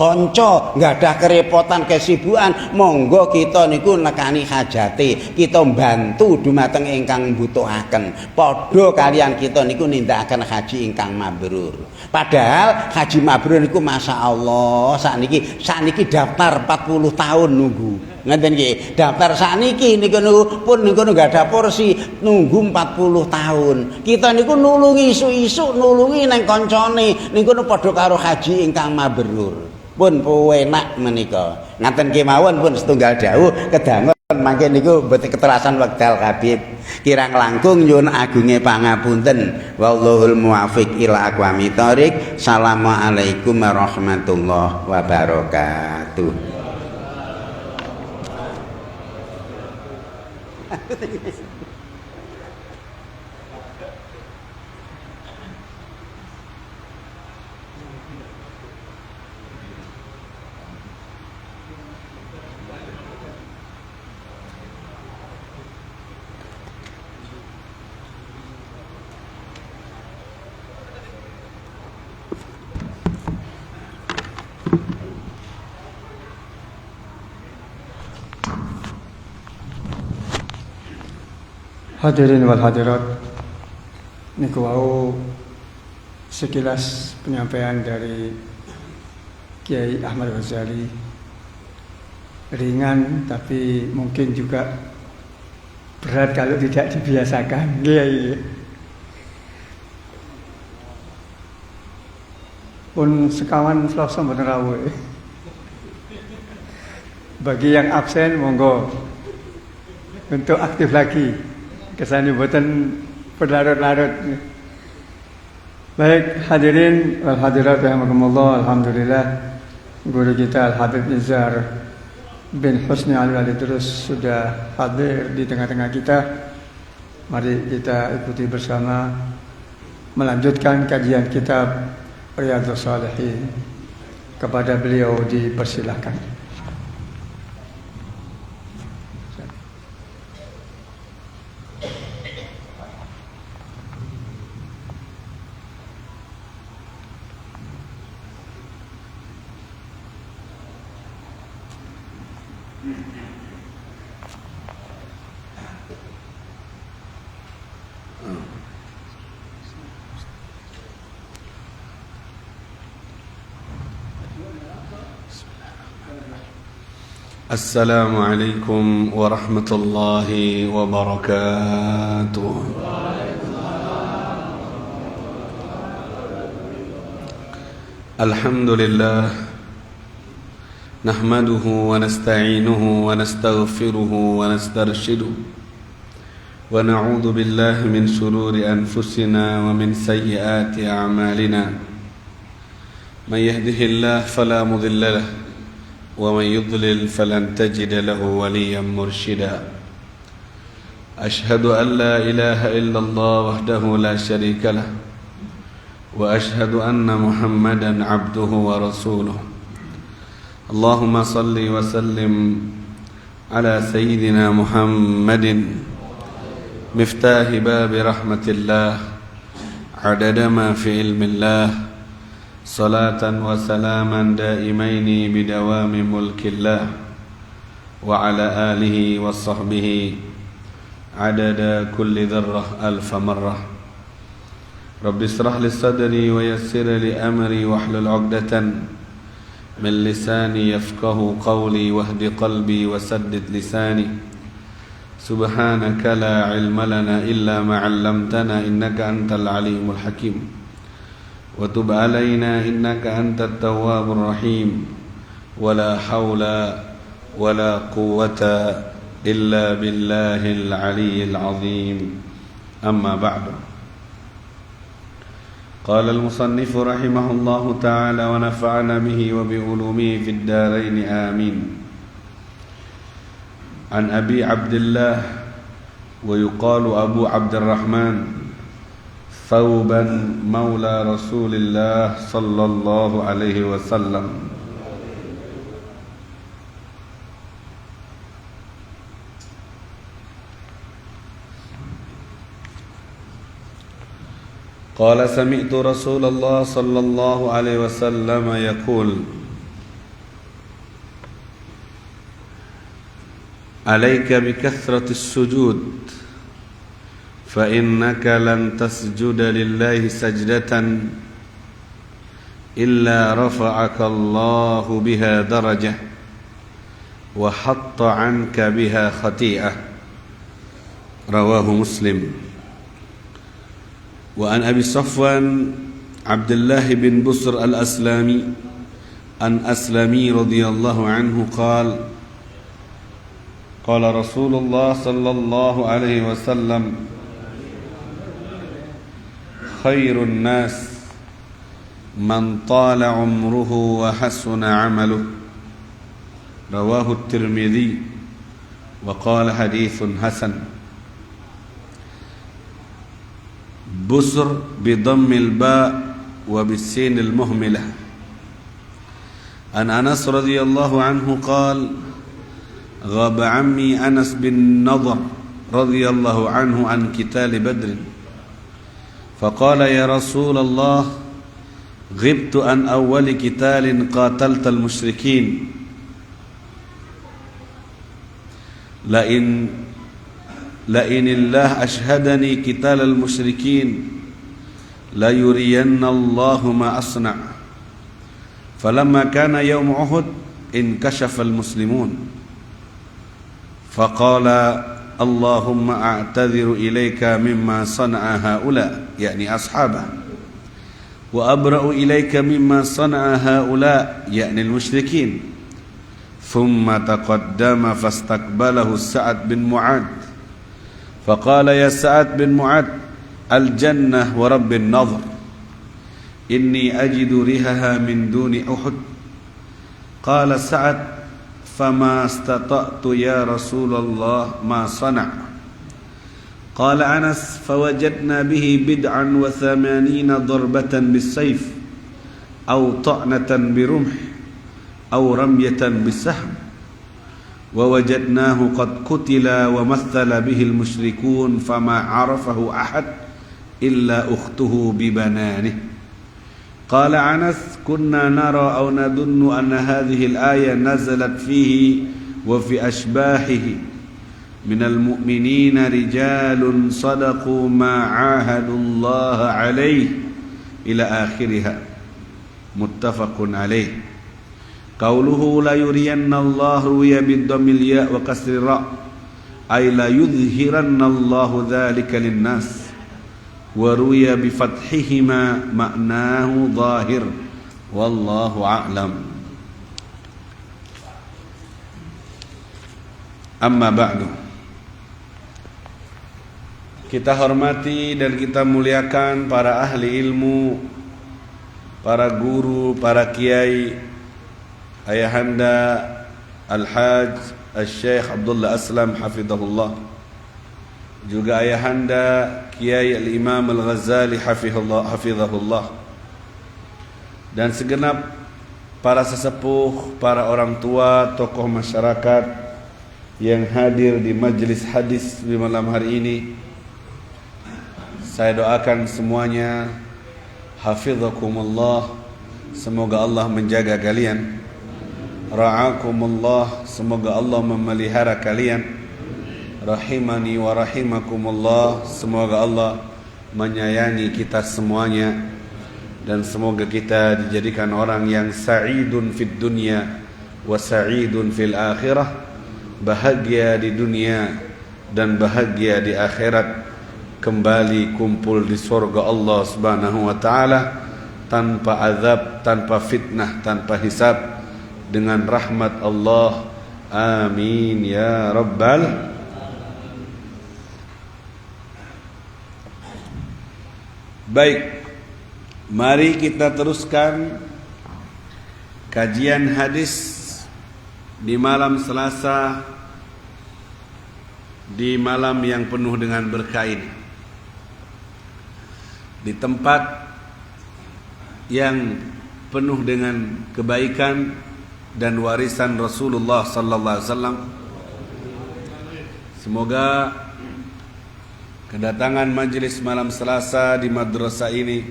kanca nggadah kerepotan kesibukan, monggo kita niku nekani hajate, kita bantu dumateng ingkang mbutuhaken. Padha kaliyan kita niku nindakaken haji ingkang mabrur. Padahal haji mabrur niku masyaallah sakniki daftar 40 tahun nunggu. Ngeten nggih, daftar sakniki niku pun niku nggadah porsi nunggu 40 tahun. Kita niku nulungi isuk-isuk nulungi nang kancane niku padha karo haji ingkang mabrur. Pun enak menika. Ngaten kemawon pun setunggal dawuh kedangun mangke niku mboten keterasan wekdal Habib. Kirang langkung nyuwun agunge pangapunten. Wallahul muwaffiq ila aqwamit thoriq. Assalamualaikum warahmatullahi wabarakatuh. Hadirin wal hadirat, niku wau sekilas penyampaian dari Kiai Ahmad Ghazali, ringan tapi mungkin juga berat kalau tidak dibiasakan. Kiai pun sekawan Selasa mboten rawuh. Bagi yang absen monggo untuk aktif lagi. Kesani buatan berlarut-larut. Baik hadirin wal hadirat rahimakumullah, alhamdulillah guru kita Al-Habib Nizar bin Husni Alwi terus sudah hadir di tengah-tengah kita. Mari kita ikuti bersama melanjutkan kajian kitab Riyadhus Shalihin. Kepada beliau dipersilahkan. Assalamualaikum warahmatullahi wabarakatuh. Alhamdulillah nahmaduhu wa nasta'inuhu wa nastaghfiruhu wa nastarshiduh wa na'udzu billahi min shururi anfusina wa min sayyiati a'malina. Man yahdihillahu fala mudilla lahu ومن يضلل فلن تجد له وليا مرشدا أشهد أن لا إله إلا الله وحده لا شريك له وأشهد أن محمدا عبده ورسوله اللهم صل وسلم على سيدنا محمد مفتاح باب رحمة الله عدد ما في علم الله صلاة وسلاما دائمين بدوام ملك الله وعلى آله وصحبه عدد كل ذرة ألف مرة. رب اشرح لي صدري ويسر لي أمري واحلل عقدة من لساني يفقه قولي واهد قلبي وسدد لساني. سبحانك لا علم لنا إلا ما علمتنا إنك أنت العليم الحكيم. وتب علينا إنك أنت التواب الرحيم. ولا حول ولا قوة إلا بالله العلي العظيم. أما بعد. قال المصنف رحمه الله تعالى ونفعنا به وبعلومه في الدارين آمين. عن أبي عبد الله ويقال أبو عبد الرحمن ثوبا مولى رسول الله صلى الله عليه وسلم قال سمعت رسول الله صلى الله عليه وسلم يقول عليك بكثرة السجود فإنك لن تسجد لله سجدة إلا رفعك الله بها درجة وحط عنك بها خطيئة. رواه مسلم. وعن أبي صفوان عبد الله بن بصر الأسلمي عن أسلمي رضي الله عنه قال قال رسول الله صلى الله عليه وسلم خير الناس من طال عمره وحسن عمله. رواه الترمذي وقال حديث حسن. بصر بضم الباء وبالسين المهملة. عن أنس رضي الله عنه قال غاب عمي أنس بن نضر رضي الله عنه عن قتال بدر فقال يا رسول الله غبت عن أول قتال قاتلت المشركين لئن الله أشهدني قتال المشركين ليرين الله ما أصنع. فلما كان يوم أحد انكشف المسلمون فقال اللهم أعتذر إليك مما صنع هؤلاء يعني أصحابه وأبرأ إليك مما صنع هؤلاء يعني المشركين. ثم تقدم فاستقبله سعد بن معاذ فقال يا سعد بن معاذ الجنة ورب النظر إني أجد ريحها من دون أحد. قال سعد فما استطعت يا رسول الله ما صنع. قال أنس فوجدنا به 87 ضربة بالسيف أو طعنة برمح أو رمية بالسهم ووجدناه قد قتل ومثل به المشركون فما عرفه أحد إلا أخته ببنانه. قال أنس كنا نرى أو نظن أن هذه الآية نزلت فيه وفي أشباحه من المؤمنين رجال صدقوا ما عاهدوا الله عليه إلى آخرها. متفق عليه. قوله لا يرين الله روي بالضم الياء وكسر الراء أي لا يظهرن الله ذلك للناس وروي بفتحهما معناه ظاهر والله أعلم. Amma ba'du. Kita hormati dan kita muliakan para ahli ilmu, para guru, para kiai, ayahanda Al-Hajj Al-Syekh Abdullah Aslam hafizahullah, juga ayahanda Kiai Al-Imam Al-Ghazali hafizahullah, dan segenap para sesepuh, para orang tua, tokoh masyarakat yang hadir di majlis hadis di malam hari ini. Saya doakan semuanya hafizakumullah, semoga Allah menjaga kalian. Ra'akumullah, semoga Allah memelihara kalian. rahimani wa rahimakumullah. Semoga Allah menyayangi kita semuanya dan semoga kita dijadikan orang yang sa'idun fid dunya wa sa'idun fil akhirah, bahagia di dunia dan bahagia di akhirat, kembali kumpul di surga Allah Subhanahu wa taala tanpa azab, tanpa fitnah, tanpa hisab, dengan rahmat Allah. Amin ya rabbal. Baik, mari kita teruskan kajian hadis di malam Selasa, di malam yang penuh dengan berkah ini, di tempat yang penuh dengan kebaikan dan warisan Rasulullah sallallahu alaihi wasallam. Semoga kedatangan majelis malam Selasa di madrasah ini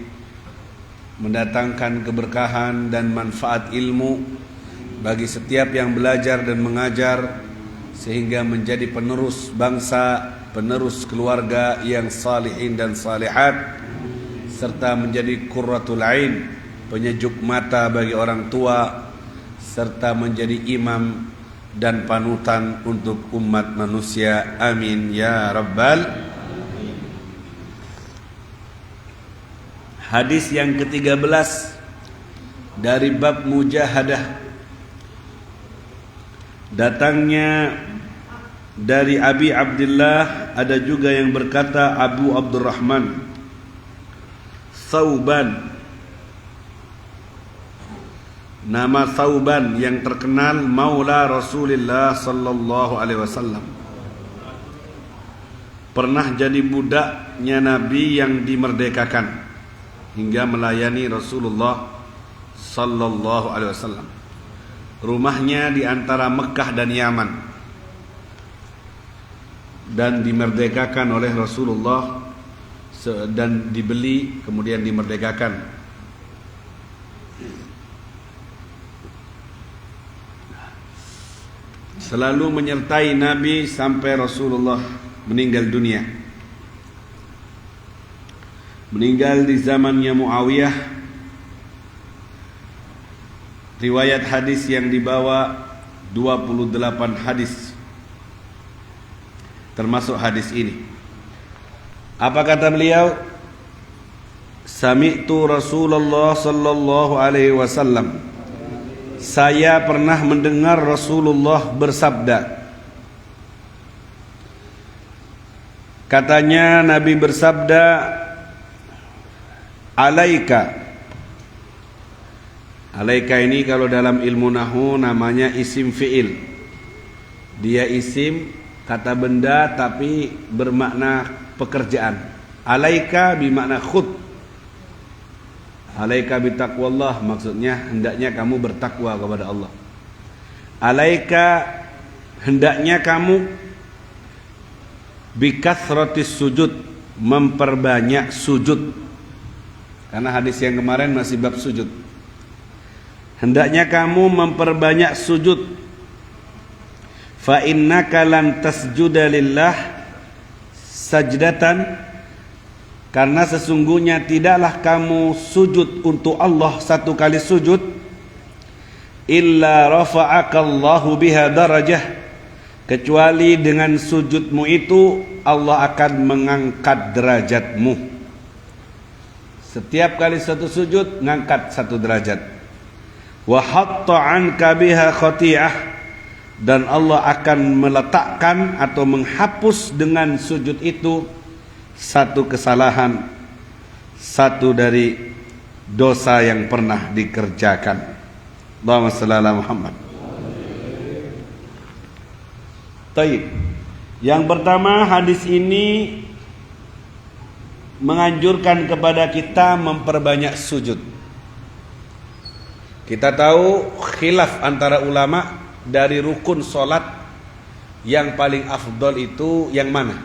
mendatangkan keberkahan dan manfaat ilmu bagi setiap yang belajar dan mengajar, sehingga menjadi penerus bangsa, penerus keluarga yang salihin dan salihat, serta menjadi qurratul ain, penyejuk mata bagi orang tua, serta menjadi imam dan panutan untuk umat manusia. Amin ya rabbal. Hadis yang ke-13 dari bab mujahadah, datangnya dari Abi Abdullah, ada juga yang berkata Abu Abdurrahman, Thauban. Nama Thauban yang terkenal maula Rasulullah sallallahu alaihi wasallam, pernah jadi budaknya Nabi yang dimerdekakan hingga melayani Rasulullah sallallahu alaihi wasallam. Rumahnya di antara Mekah dan Yaman, dan dimerdekakan oleh Rasulullah dan dibeli kemudian dimerdekakan. Selalu menyertai Nabi sampai Rasulullah meninggal dunia. Meninggal di zamannya Muawiyah. Riwayat hadis yang dibawa 28 hadis, termasuk hadis ini. Apa kata beliau? Sami'tu Rasulullah sallallahu alaihi wasallam. Saya pernah mendengar Rasulullah bersabda. Katanya Nabi bersabda, Alaika. Alaika ini kalau dalam ilmu nahwu namanya isim fi'il. Dia isim, kata benda tapi bermakna pekerjaan. Alaika bermakna khud. Alaika bitaqwallah, maksudnya hendaknya kamu bertakwa kepada Allah. Alaika, hendaknya kamu bikathratis sujud, memperbanyak sujud. Karena hadis yang kemarin masih bab sujud. Hendaknya kamu memperbanyak sujud. Fa innaka lan tasjuda lillah sajdatan, karena sesungguhnya tidaklah kamu sujud untuk Allah satu kali sujud, illa rafa'akallahu biha darajah, kecuali dengan sujudmu itu Allah akan mengangkat derajatmu. Setiap kali satu sujud ngangkat satu derajat. Wa hatta anka biha khati'ah, dan Allah akan meletakkan atau menghapus dengan sujud itu satu kesalahan, satu dari dosa yang pernah dikerjakan. Allahumma shalli ala Muhammad. Taib. Yang pertama, hadis ini menganjurkan kepada kita memperbanyak sujud. Kita tahu khilaf antara ulama dari rukun solat yang paling afdol itu yang mana?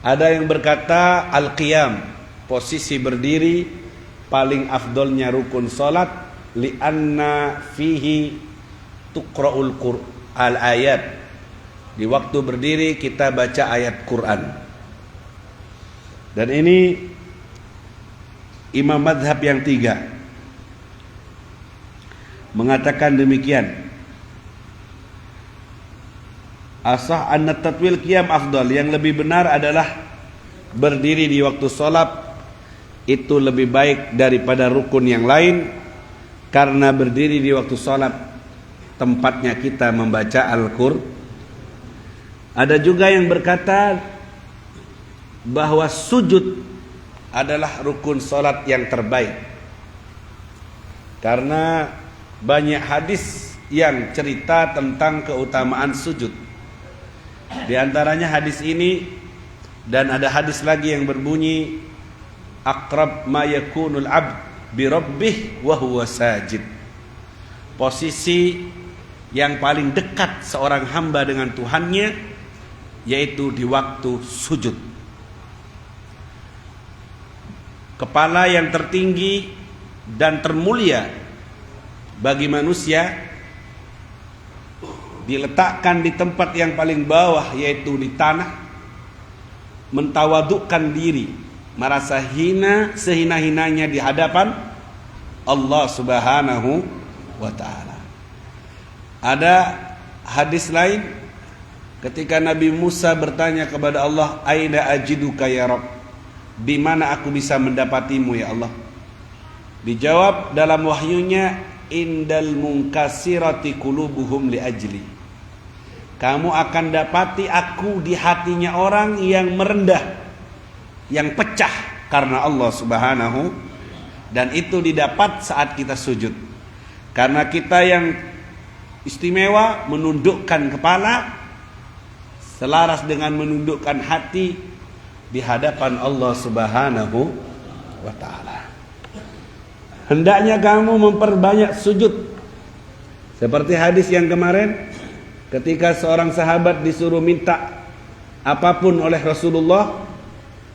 Ada yang berkata al-qiyam, posisi berdiri paling afdolnya rukun solat, li'anna fihi tuqra'ul al-ayat, Di waktu berdiri kita baca ayat Quran. Dan ini imam madhab yang 3 mengatakan demikian. Asah anna tatwil qiyam afdal. Yang lebih benar adalah berdiri di waktu sholat itu lebih baik daripada rukun yang lain, karena berdiri di waktu sholat tempatnya kita membaca Al-Qur'an. Ada juga yang berkata bahwa sujud adalah rukun sholat yang terbaik, karena banyak hadis yang cerita tentang keutamaan sujud. Di antaranya hadis ini, dan ada hadis lagi yang berbunyi aqrab ma yakunul abd bi rabbih wa huwa sajid. Posisi yang paling dekat seorang hamba dengan Tuhannya yaitu di waktu sujud. Kepala yang tertinggi dan termulia bagi manusia diletakkan di tempat yang paling bawah, yaitu di tanah, mentawadukkan diri, merasa hina sehina-hinanya di hadapan Allah Subhanahu wa ta'ala. Ada hadis lain ketika Nabi Musa bertanya kepada Allah, aina ajiduka ya Rabb, di mana aku bisa mendapatimu ya Allah? Dijawab dalam wahyunya, indal munkasirati qulubuhum li ajli. Kamu akan dapati aku di hatinya orang yang merendah, yang pecah karena Allah Subhanahu, dan itu didapat saat kita sujud. Karena kita yang istimewa menundukkan kepala selaras dengan menundukkan hati di hadapan Allah Subhanahu wa ta'ala. Hendaknya kamu memperbanyak sujud. Seperti hadis yang kemarin, ketika seorang sahabat disuruh minta apapun oleh Rasulullah,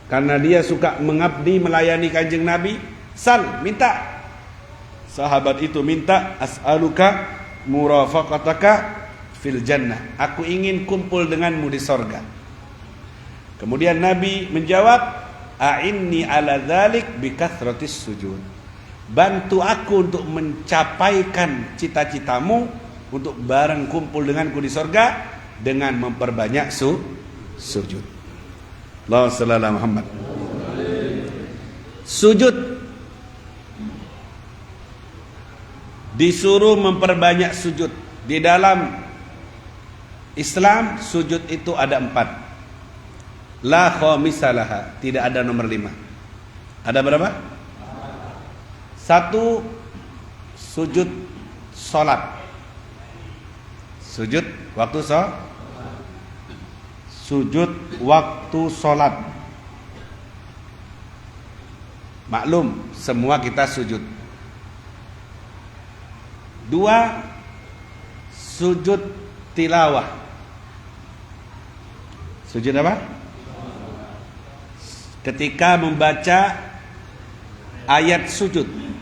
karena dia suka mengabdi melayani Kanjeng Nabi, sal, minta. Sahabat itu minta, as'aluka murafaqataka fil jannah, aku ingin kumpul denganmu di sorga. Kemudian Nabi menjawab, a'inni ala dzalik bi kathratis sujud. Bantu aku untuk mencapaikan cita-citamu untuk bareng kumpul denganku di sorga dengan memperbanyak sujud. Allahumma shalli ala Muhammad. Sujud disuruh memperbanyak sujud. Di dalam Islam sujud itu ada 4. La khamisalaha, tidak ada nomor 5. Ada berapa? 1, sujud salat. Sujud waktu sujud waktu salat. Maklum, semua kita sujud. 2, sujud tilawah. Sujud apa? Ketika membaca ayat sujud.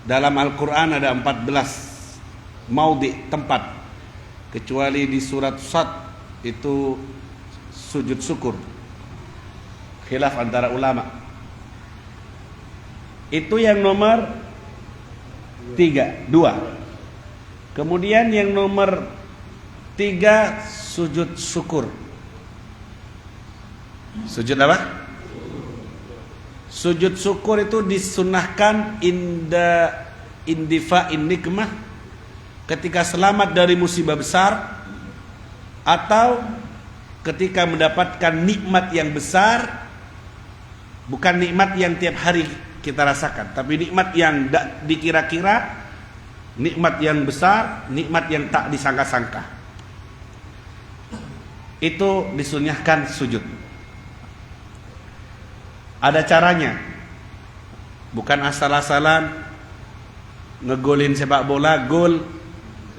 Dalam Al-Quran ada 14 maudhi, tempat, kecuali di surat Sad itu sujud syukur. Khilaf antara ulama. Itu yang nomor 2. Kemudian yang nomor 3, sujud syukur. Sujud apa? Sujud syukur itu disunahkan indifa'in nikmah, ketika selamat dari musibah besar, atau ketika mendapatkan nikmat yang besar. Bukan nikmat yang tiap hari kita rasakan, tapi nikmat yang tak dikira-kira, nikmat yang besar, nikmat yang tak disangka-sangka. Itu disunnahkan sujud. Ada caranya. Bukan asal-asalan ngegolin sepak bola, gol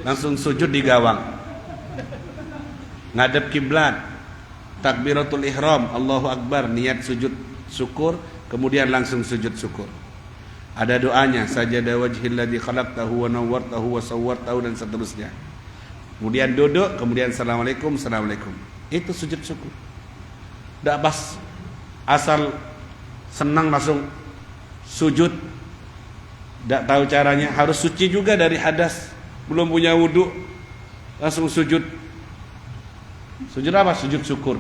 langsung sujud di gawang. Ngadep kiblat, takbiratul ihram, Allahu Akbar, niat sujud syukur, kemudian langsung sujud syukur. Ada doanya, sajada wajhil ladzi khalaqtahu wa nawwartahu wa sawwartahu, dan seterusnya. kemudian duduk, kemudian assalamualaikum, assalamualaikum. Itu sujud syukur. Tidak pas asal senang langsung sujud, tidak tahu caranya, harus suci juga dari hadas, belum punya wudhu langsung sujud. Sujud apa? Sujud syukur.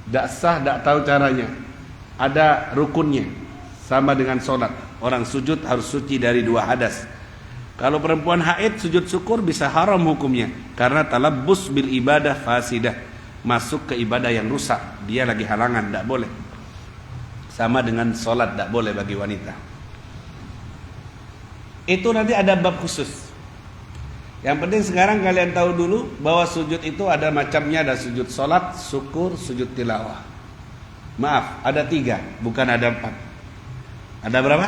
Tidak sah, tidak tahu caranya, ada rukunnya, sama dengan sholat. Orang sujud harus suci dari 2 hadas. Kalau perempuan haid sujud syukur bisa haram hukumnya, karena talabbus bil ibadah fasidah, masuk ke ibadah yang rusak, dia lagi halangan, tidak boleh. Sama dengan sholat, tidak boleh bagi wanita. Itu nanti ada bab khusus. Yang penting sekarang kalian tahu dulu bahwa sujud itu ada macamnya, ada sujud sholat, syukur, sujud tilawah. Maaf, ada 3, bukan ada 4. Ada berapa?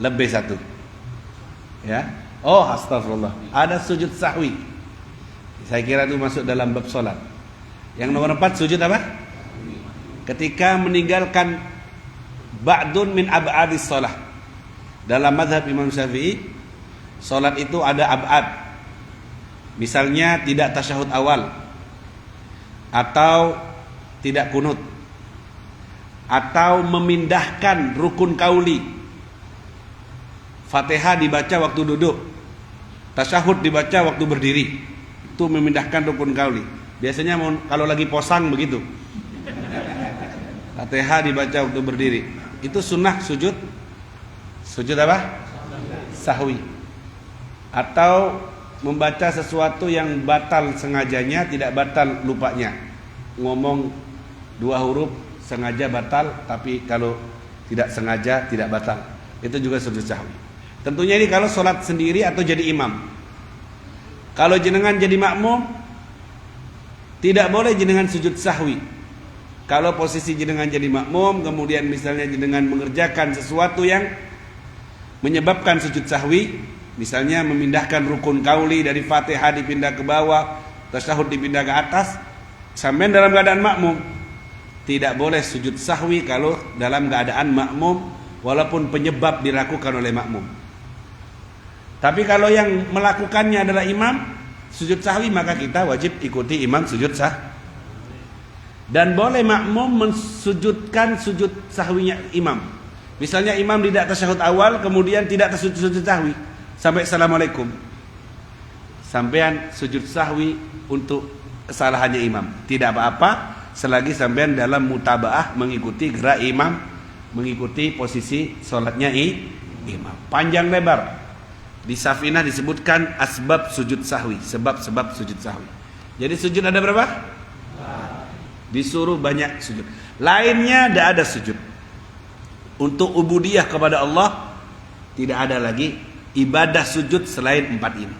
Lebih 1. Ya. Oh, astagfirullah. Ada sujud sahwi. Saya kira itu masuk dalam bab sholat. Yang nomor 4 sujud apa? Ketika meninggalkan ba'dun min ab'adis sholat. Dalam mazhab Imam Syafi'i, sholat itu ada ab'ad. Misalnya tidak tasyahud awal, atau tidak kunut, atau memindahkan rukun kauli. Fatihah dibaca waktu duduk, tasyahud dibaca waktu berdiri. Itu memindahkan rukun kauli. Biasanya kalau lagi posang begitu. Fatihah dibaca waktu berdiri. Itu sunnah sujud. Sujud apa? Sahwi. Atau membaca sesuatu yang batal sengajanya, tidak batal lupanya. Ngomong 2 huruf sengaja batal, tapi kalau tidak sengaja tidak batal. Itu juga sujud sahwi. Tentunya ini kalau sholat sendiri atau jadi imam. Kalau jenengan jadi makmum, tidak boleh jenengan sujud sahwi. Kalau posisi jenengan jadi makmum, kemudian misalnya jenengan mengerjakan sesuatu yang menyebabkan sujud sahwi, misalnya memindahkan rukun kauli dari Fatihah dipindah ke bawah, tasyahud dipindah ke atas, sampai dalam keadaan makmum, tidak boleh sujud sahwi kalau dalam keadaan makmum, walaupun penyebab dilakukan oleh makmum. Tapi kalau yang melakukannya adalah imam, sujud sahwi, maka kita wajib ikuti imam sujud sah. Dan boleh makmum mensujudkan sujud sahwinya imam. Misalnya imam tidak tasyahud awal, kemudian tidak sujud sahwi sampai assalamualaikum. Sampean sujud sahwi untuk kesalahannya imam, tidak apa-apa selagi sampean dalam mutabaah mengikuti gerak imam, mengikuti posisi sholatnya imam. Panjang lebar. Di Safinah disebutkan asbab sujud sahwi, sebab-sebab sujud sahwi. Jadi sujud ada berapa? Disuruh banyak sujud. Lainnya tidak ada sujud. Untuk ubudiyah kepada Allah tidak ada lagi ibadah sujud selain 4 ini.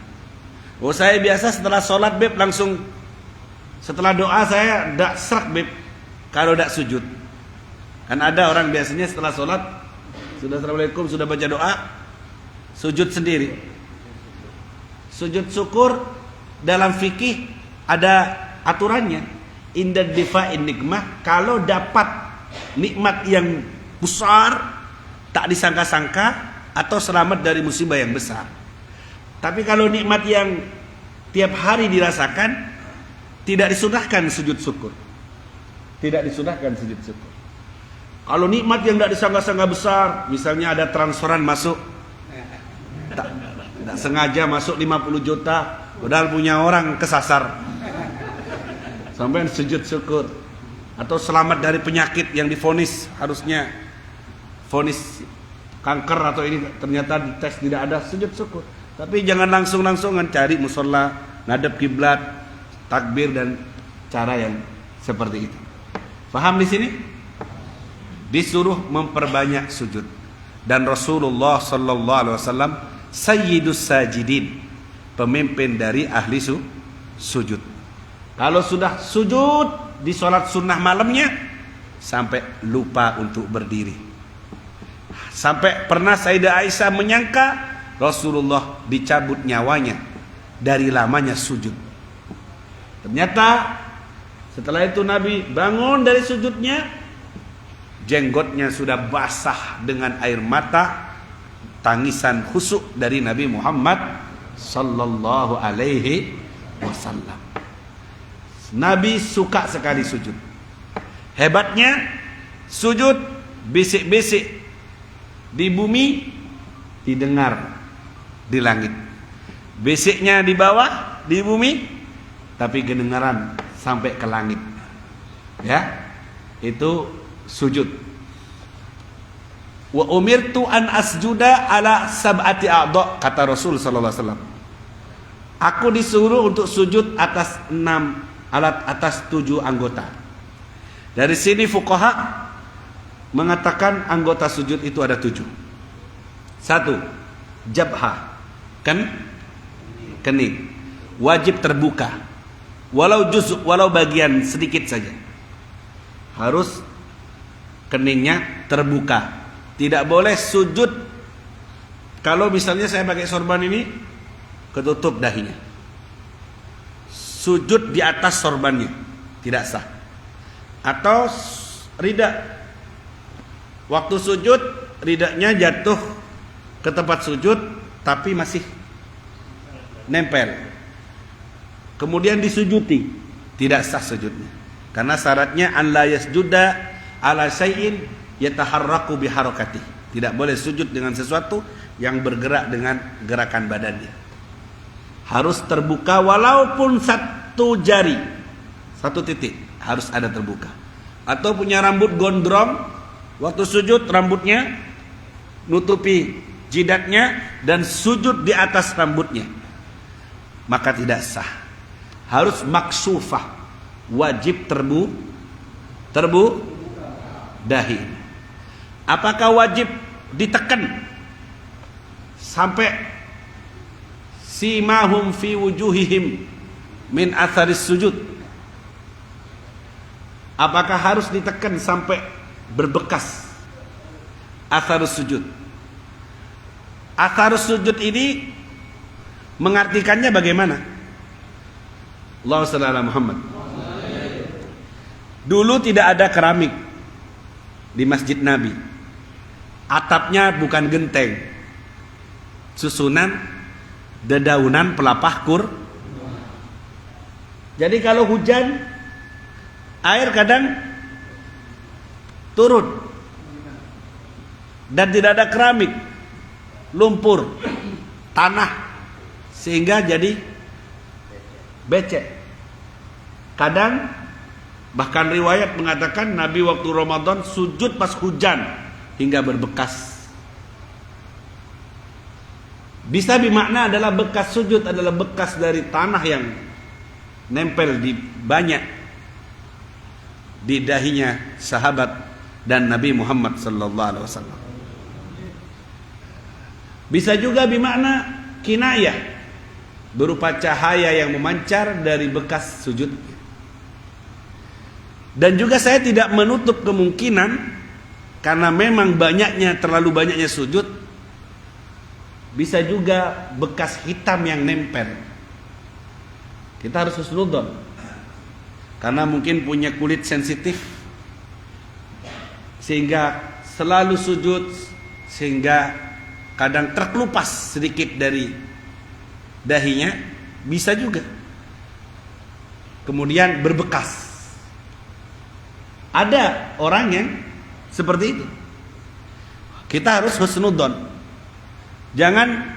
Oh, saya biasa setelah sholat beb langsung, setelah doa saya tidak serak beb kalau tidak sujud. Kan ada orang biasanya setelah sholat sudah assalamualaikum, sudah baca doa, sujud sendiri. Sujud syukur dalam fikih ada aturannya. Inda difa'in nikmah, kalau dapat nikmat yang besar tak disangka-sangka atau selamat dari musibah yang besar. Tapi kalau nikmat yang tiap hari dirasakan, tidak disunahkan sujud syukur. Tidak disunahkan sujud syukur. Kalau nikmat yang tidak disangka-sangka besar, misalnya ada transferan masuk, tak sengaja masuk 50 juta, padahal punya orang kesasar, sampai sujud syukur. Atau selamat dari penyakit yang divonis, harusnya vonis kanker atau ini ternyata di tes tidak ada, sujud syukur. Tapi jangan langsung-langsungan, cari musola, ngadep kiblat, takbir dan cara yang seperti itu. Paham di sini? Disuruh memperbanyak sujud. Dan Rasulullah sallallahu alaihi wasallam sayyidus sajidin, pemimpin dari ahli sujud. Kalau sudah sujud di sholat sunnah malamnya, sampai lupa untuk berdiri. Sampai pernah Sayyidah Aisyah menyangka Rasulullah dicabut nyawanya dari lamanya sujud. Ternyata setelah itu Nabi bangun dari sujudnya, jenggotnya sudah basah dengan air mata, tangisan khusyuk dari Nabi Muhammad sallallahu alaihi wasallam. Nabi suka sekali sujud. Hebatnya sujud, bisik-bisik di bumi didengar di langit. Bisiknya di bawah di bumi tapi kedengaran sampai ke langit. Ya. Itu sujud. Wa umirtu an asjuda ala sab'ati a'dha, kata Rasul sallallahu alaihi wasallam. Aku disuruh untuk sujud atas 7 anggota. Dari sini fuqaha mengatakan anggota sujud itu ada 7. 1. Jabha, kening. Wajib terbuka. Walau bagian sedikit saja. Harus keningnya terbuka. Tidak boleh sujud kalau misalnya saya pakai sorban ini ketutup dahinya. Sujud di atas sorbannya tidak sah. Atau rida, waktu sujud ridanya jatuh ke tempat sujud tapi masih nempel, kemudian disujudi, tidak sah sujudnya. Karena syaratnya an la yasjuda ala syai'in yataharraku biharakati. Tidak boleh sujud dengan sesuatu yang bergerak dengan gerakan badannya. Harus terbuka walaupun 1 jari, 1 titik harus ada terbuka. Atau punya rambut gondrong, waktu sujud rambutnya nutupi jidatnya dan sujud di atas rambutnya, maka tidak sah. Harus maksufah, wajib terbu dahi. Apakah wajib ditekan sampai simahum fi wujuhihim min atharis sujud? Apakah harus ditekan sampai berbekas atharus sujud? Atharus sujud ini mengartikannya bagaimana? Allahumma shalli ala Muhammad. Dulu tidak ada keramik di Masjid Nabi. Atapnya bukan genteng, susunan dedaunan pelapah kur. Jadi kalau hujan, air kadang turun dan tidak ada keramik, lumpur, tanah, sehingga jadi becek. Kadang bahkan riwayat mengatakan Nabi waktu Ramadan sujud pas hujan hingga berbekas. Bisa bermakna adalah bekas sujud adalah bekas dari tanah yang nempel di banyak di dahinya sahabat dan Nabi Muhammad sallallahu alaihi wasallam. Bisa juga bermakna kinayah, berupa cahaya yang memancar dari bekas sujud. Dan juga saya tidak menutup kemungkinan karena memang terlalu banyaknya sujud, bisa juga bekas hitam yang nempel. Kita harus husnudzon, karena mungkin punya kulit sensitif sehingga selalu sujud, sehingga kadang terkelupas sedikit dari dahinya, bisa juga kemudian berbekas. Ada orang yang seperti itu. Kita harus husnudzon, jangan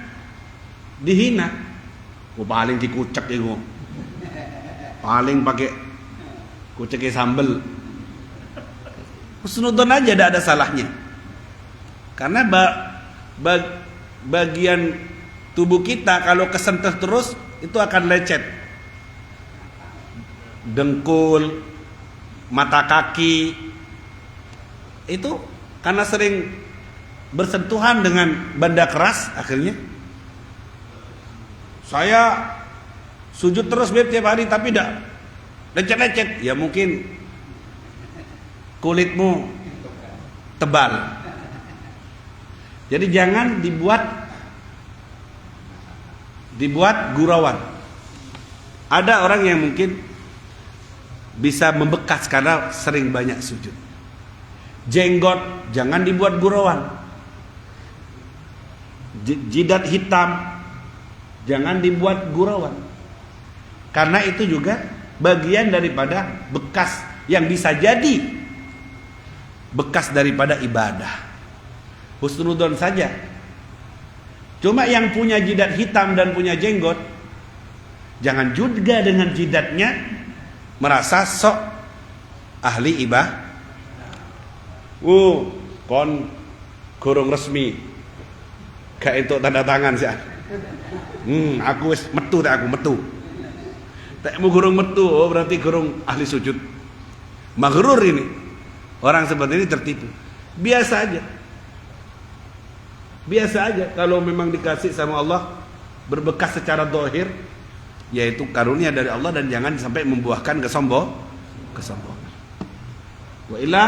dihina. Paling dikucek itu, paling pakai kuceknya sambel. Husnudzon aja, tidak ada salahnya. Karena bagian tubuh kita kalau kesentuh terus itu akan lecet. Dengkul, mata kaki, itu karena sering bersentuhan dengan benda keras, akhirnya saya sujud terus tiap hari tapi tidak lecet-lecet. Ya mungkin kulitmu tebal. Jadi jangan dibuat gurauan. Ada orang yang mungkin bisa membekas karena sering banyak sujud. Jenggot jangan dibuat gurauan. Jidat hitam Jangan dibuat gurauan. Karena itu juga bagian daripada bekas yang bisa jadi bekas daripada ibadah. Husnudzon saja. Cuma yang punya jidat hitam dan punya jenggot, jangan juga dengan jidatnya merasa sok ahli ibadah. Kon gorong resmi gak entuk tanda tangan sih. Aku wis metu tak aku metu. Tak mau gorong metu, oh berarti gorong ahli sujud. Maghrur ini. Orang seperti ini tertipu. Biasa aja. Biasa aja kalau memang dikasih sama Allah berbekas secara zahir, yaitu karunia dari Allah, dan jangan sampai membuahkan kesombongan. Wa illa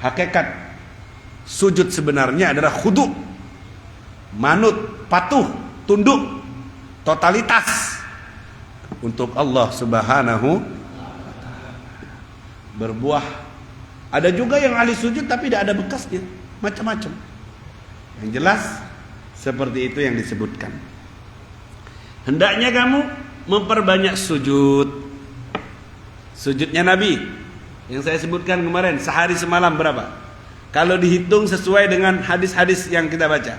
hakikat sujud sebenarnya adalah khudu, manut, patuh, tunduk, totalitas untuk Allah Subhanahu berbuah. Ada juga yang ahli sujud tapi tidak ada bekasnya, macam-macam. Yang jelas seperti itu yang disebutkan. Hendaknya kamu memperbanyak sujud. Sujudnya Nabi yang saya sebutkan kemarin, sehari semalam berapa? Kalau dihitung sesuai dengan hadis-hadis yang kita baca.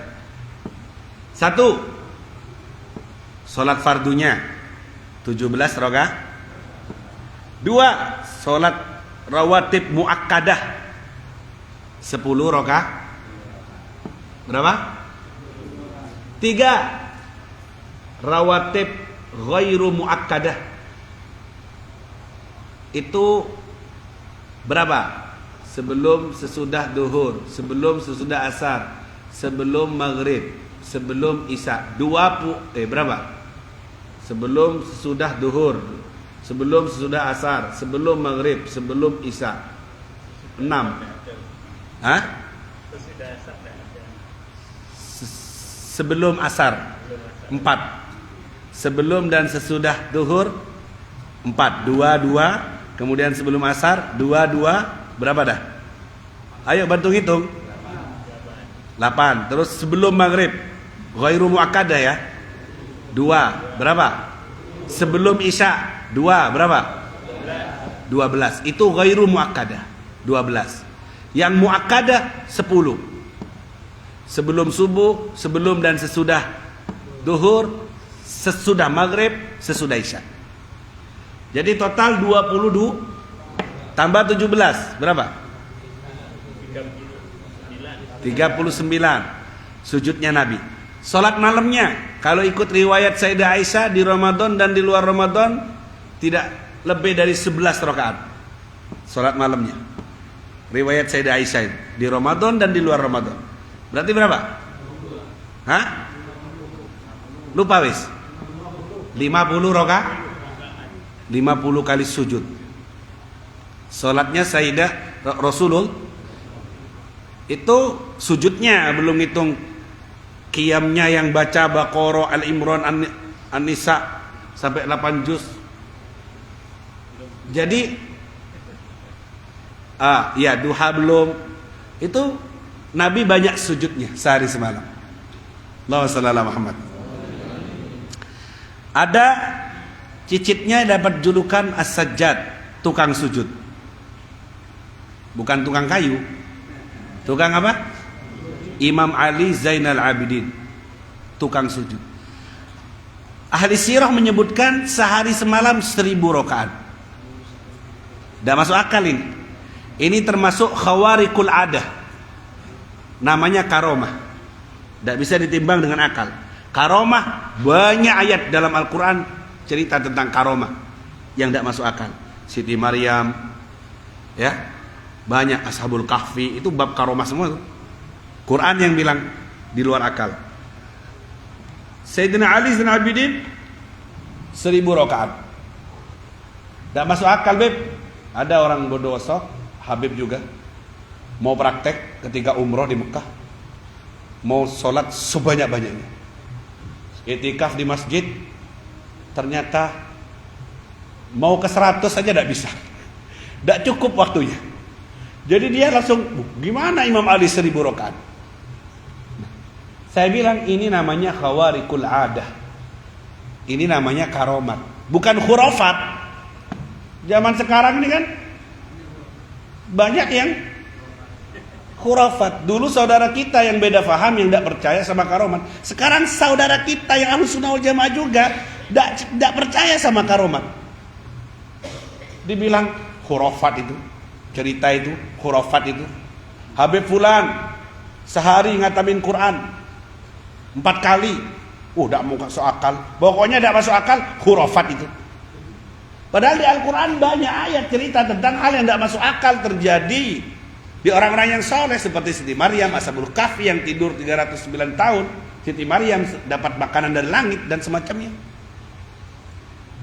1. Salat fardunya 17 rakaat. 2. Salat rawatib muakkadah 10 rakaat. Berapa? 3. Rawatib ghairu muakkadah. Itu berapa? Sebelum sesudah duhur, sebelum sesudah asar, sebelum maghrib, sebelum isya. Berapa? Sebelum sesudah duhur, sebelum sesudah asar, sebelum maghrib, sebelum isya. 6. Hah? Sebelum asar 4. Sebelum dan sesudah duhur 4. 2. Kemudian sebelum asar 2. Berapa dah? Ayo bantu hitung. 8. Terus sebelum maghrib ghairu muakkadah ya 2. Berapa? Sebelum isya 2. Berapa? 12. Itu ghairu muakkadah 12. Yang muakkadah 10. Sebelum subuh, sebelum dan sesudah duhur, sesudah maghrib, sesudah isya. Jadi total 22 tambah 17 berapa? 39. Sujudnya Nabi. Salat malamnya kalau ikut riwayat Sayyidah Aisyah di Ramadan dan di luar Ramadan tidak lebih dari 11 rakaat. Salat malamnya. Riwayat Sayyidah Aisyah di Ramadan dan di luar Ramadan. Berarti berapa? Hah? Lupa wis. 50 rakaat. 50 kali sujud. Salatnya Sayyidah Rasulullah itu sujudnya belum hitung qiyamnya yang baca Baqarah, Al-Imran, An-Nisa sampai 8 juz. Jadi duha belum. Itu Nabi banyak sujudnya sehari semalam. Allahumma shalli ala Muhammad. Ada cicitnya dapat julukan As-Sajjad, tukang sujud. Bukan tukang kayu. Tukang apa? Imam Ali Zainal Abidin, tukang sujud. Ahli sirah menyebutkan sehari semalam 1000 rakaat. Tidak masuk akal ini. Ini termasuk khawarikul adah. Namanya karomah. Tidak bisa ditimbang dengan akal. Karomah, banyak ayat dalam Al-Quran cerita tentang karomah yang tidak masuk akal. Siti Maryam, ya, banyak Ashabul Kahfi, itu bab karomah semua. Quran yang bilang di luar akal. Sayyidina Ali Zainal Abidin 1000 rakaat. Tidak masuk akal, Beb. Ada orang bodoh, Habib juga mau praktek ketika umroh di Mekah, mau sholat sebanyak-banyaknya, itikaf di masjid, ternyata mau ke 100 saja tidak bisa, tidak cukup waktunya. Jadi dia langsung, gimana Imam Ali 1000 rakaat? Saya bilang ini namanya khawarikul adah. Ini namanya karomat, bukan khurafat. Zaman sekarang ini kan banyak yang khurafat. Dulu saudara kita yang beda faham, yang tidak percaya sama karomat. Sekarang saudara kita yang Ahlus Sunnah wal Jamaah juga tidak percaya sama karomat. Dibilang khurafat itu, cerita itu, khurafat itu. Habib Fulan sehari ngatamin Quran 4 kali. Tidak masuk akal. Pokoknya tidak masuk akal, khurafat itu. Padahal di Al-Quran banyak ayat cerita tentang hal yang tidak masuk akal terjadi di orang-orang yang soleh, seperti Siti Maryam, Ashabul Kahfi yang tidur 309 tahun. Siti Maryam dapat makanan dari langit dan semacamnya.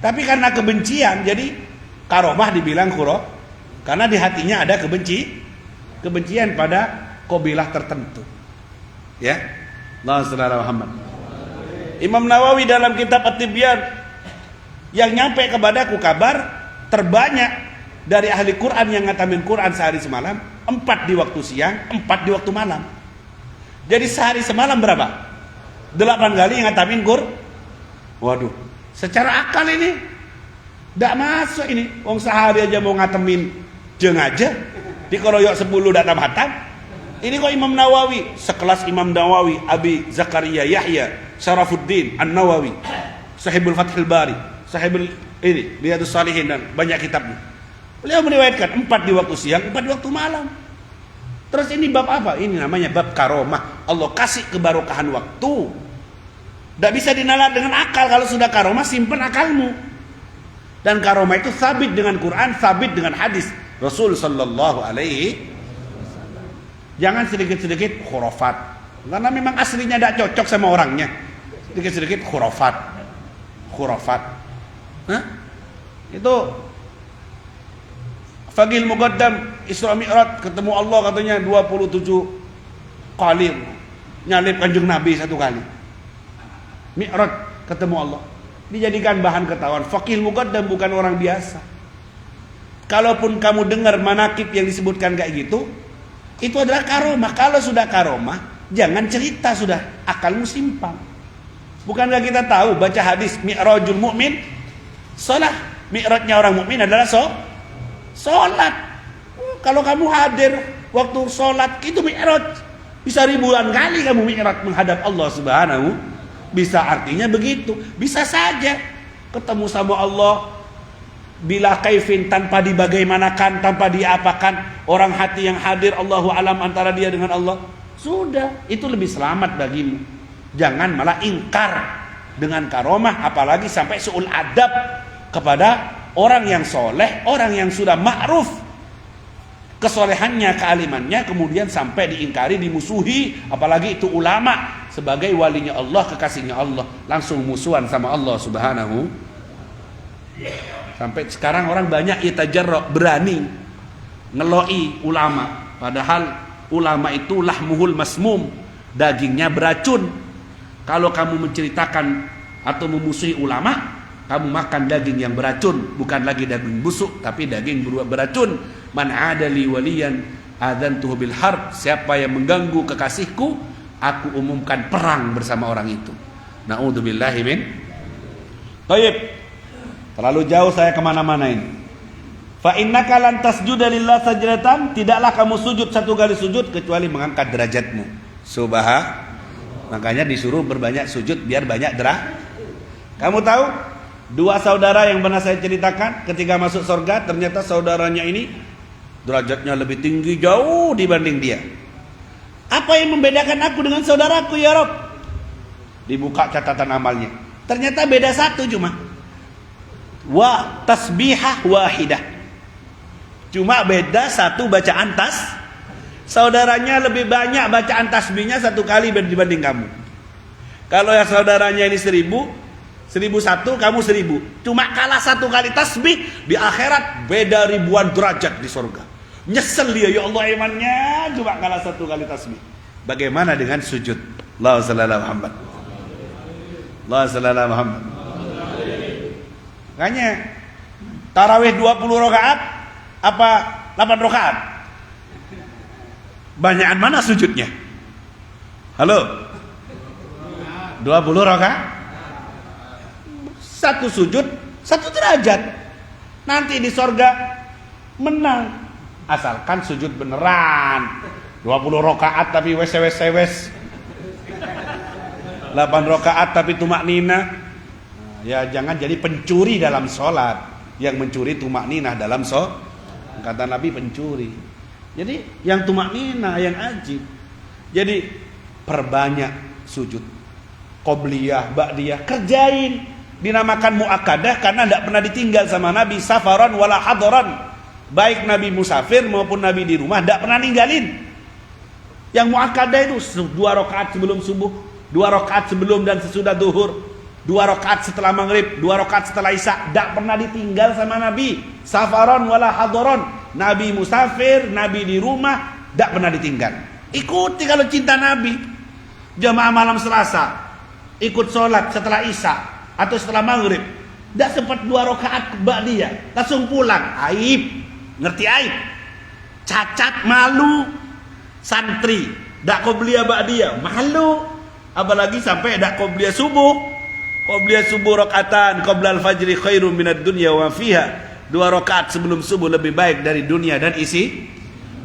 Tapi karena kebencian, jadi karomah dibilang khuraf, karena di hatinya ada kebencian pada kabilah tertentu. Ya, Allahumma shalli ala Muhammad. Imam Nawawi dalam kitab At-Tibyan, yang nyampe kepadaku kabar terbanyak dari ahli Quran yang ngatamin Quran sehari semalam 4 di waktu siang, 4 di waktu malam. Jadi sehari semalam berapa? 8 kali yang ngatamin Quran. Waduh, secara akal ini tidak masuk ini. Wong sehari aja mau ngatamin jeng aja dikeroyok 10 datang hatam. Ini kok Imam Nawawi, sekelas Imam Nawawi, Abi Zakaria Yahya Syarafuddin An-Nawawi, Sahibul Fathil Bari, Sahibul ini Riyadhus Shalihin dan banyak kitabnya. Beliau meriwayatkan 4 di waktu siang, 4 di waktu malam. Terus ini bab apa? Ini namanya bab karomah. Allah kasih kebarokahan waktu. Tidak bisa dinalar dengan akal. Kalau sudah karomah, simpen akalmu. Dan karomah itu sabit dengan Quran, sabit dengan hadis Rasul sallallahu alaihi. Jangan sedikit-sedikit khurafat. Karena memang aslinya tidak cocok sama orangnya. Sedikit-sedikit khurafat. Hah? Itu Fagil Muqaddam Isra Mi'raj ketemu Allah katanya 27 kali nyalib kanjeng Nabi 1 kali. Mi'raj ketemu Allah. Dijadikan bahan ketahuan. Fagil Muqaddam bukan orang biasa. Kalaupun kamu dengar manakib yang disebutkan kayak gitu, itu adalah karomah. Kalau sudah karomah, jangan cerita sudah, akalmu simpang. Bukankah kita tahu baca hadis Mi'rajul Mu'min? Salat. Mi'rajnya orang mukmin adalah salat. Kalau kamu hadir waktu salat itu Mi'raj. Bisa ribuan kali kamu Mi'raj menghadap Allah Subhanahu. Bisa artinya begitu. Bisa saja ketemu sama Allah bila kaifin, tanpa dibagaimanakan, tanpa diapakan. Orang hati yang hadir Allahu alam antara dia dengan Allah. Sudah, itu lebih selamat bagimu. Jangan malah ingkar dengan karomah, apalagi sampai su'ul adab kepada orang yang soleh, orang yang sudah ma'ruf kesolehannya, kealimannya, kemudian sampai diingkari, dimusuhi, apalagi itu ulama sebagai walinya Allah, kekasihnya Allah, langsung musuhan sama Allah Subhanahu. Sampai sekarang orang banyak itajarra, berani ngeloi ulama, padahal ulama itu lahmuhul masmum, dagingnya beracun. Kalau kamu menceritakan atau memusuhi ulama, kamu makan daging yang beracun, bukan lagi daging busuk, tapi daging beracun. Man adali waliyan adzantuhu bil harb. Siapa yang mengganggu kekasihku, aku umumkan perang bersama orang itu. Na'udzubillahi min. Baik. Terlalu jauh saya kemana-mana ini. Fa innaka lan tasjuda lillah sajdatan, tidaklah kamu sujud 1 kali sujud kecuali mengangkat derajatmu. Makanya disuruh berbanyak sujud biar banyak derajat. Kamu tahu 2 saudara yang pernah saya ceritakan ketika masuk surga, ternyata saudaranya ini derajatnya lebih tinggi jauh dibanding dia. Apa yang membedakan aku dengan saudaraku ya Rob? Dibuka catatan amalnya. Ternyata beda 1 cuma. Wa tasbihah wahidah. Cuma beda 1 bacaan saudaranya lebih banyak bacaan tasbihnya 1 kali dibanding kamu. Kalau ya saudaranya ini 1000, 1001, kamu 1000. Cuma kalah 1 kali tasbih, di akhirat beda ribuan derajat di surga. Nyesel dia, ya Allah imannya cuma kalah 1 kali tasbih. Bagaimana dengan sujud? Allahumma shalli ala Muhammad. Allahumma shalli ala Muhammad. Makanya tarawih 20 rakaat apa 8 rakaat? Banyakan mana sujudnya? Halo? 20 rakaat? Satu sujud, satu derajat. Nanti di sorga menang. Asalkan sujud beneran. 20 rakaat tapi wes. 8 rakaat tapi tumak nina. Ya jangan jadi pencuri dalam sholat. Yang mencuri tumak nina dalam sholat. Kata Nabi pencuri. Jadi yang tumak nina, yang ajib. Jadi perbanyak sujud. Qobliyah, ba'diyah, kerjain. Dinamakan mu'akadah karena tidak pernah ditinggal sama Nabi safaran wala hadaran. Baik Nabi musafir maupun Nabi di rumah tidak pernah ninggalin. Yang mu'akadah itu 2 rakaat sebelum subuh, 2 rakaat sebelum dan sesudah duhur, 2 rakaat setelah maghrib, 2 rakaat setelah isya, tidak pernah ditinggal sama Nabi safaran wala hadaran. Nabi musafir, Nabi di rumah, tidak pernah ditinggal. Ikuti kalau cinta Nabi. Jamaah malam Selasa ikut sholat setelah isya atau setelah maghrib, tidak sempat 2 rakaat ba'diyah, langsung pulang. Aib, ngerti aib? Cacat, malu. Santri dak qobliyah ba'diyah, malu. Apalagi sampai dak qobliyah subuh. Qobliyah subuh rakaatan qabla al-fajri khairum minad dunya wa fiha. 2 rakaat sebelum subuh lebih baik dari dunia dan isi.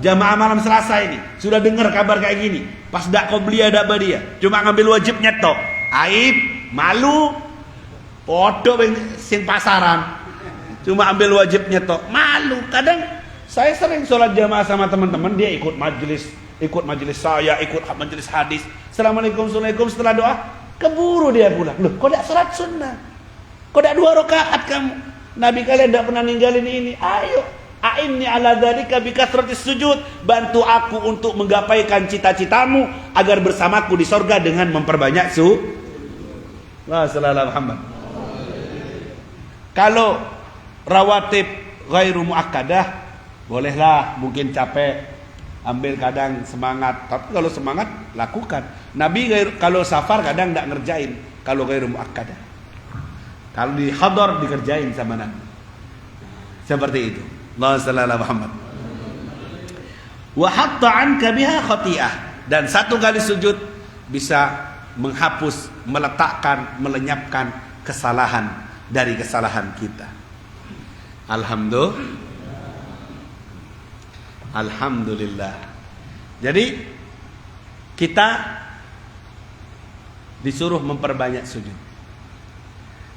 Jamaah malam Selasa ini sudah dengar kabar kayak gini, pas dak qobliyah dak ba'diyah, cuma ngambil wajibnya tok. Aib, malu. Podo sing pasaran, cuma ambil wajibnya tok, malu. Kadang saya sering sholat jamaah sama teman-teman, dia ikut majelis saya, ikut majelis hadis. Assalamualaikum, setelah doa keburu dia pulang. Loh, kok tidak sholat sunnah? Kok tidak 2 rakaat kamu? Nabi kalian tidak pernah ninggalin ini. Ayo, a'inni ala dzalika bi kathratis sujud. Bantu aku untuk menggapaikan cita-citamu agar bersamaku di sorga dengan memperbanyak Wa sallallahu Muhammad. Kalau rawatib ghairu muakkadah, bolehlah, mungkin capek, ambil kadang semangat. Tapi kalau semangat, lakukan. Nabi kalau safar kadang tidak ngerjain kalau ghairu muakkadah. Kalau di hadar dikerjain sama Nabi. Seperti itu. Allah sallallahu Muhammad. Wa hatta anka biha khati'ah. Dan 1 kali sujud bisa menghapus, meletakkan, melenyapkan kesalahan dari kesalahan kita. Alhamdulillah. Jadi kita disuruh memperbanyak sujud.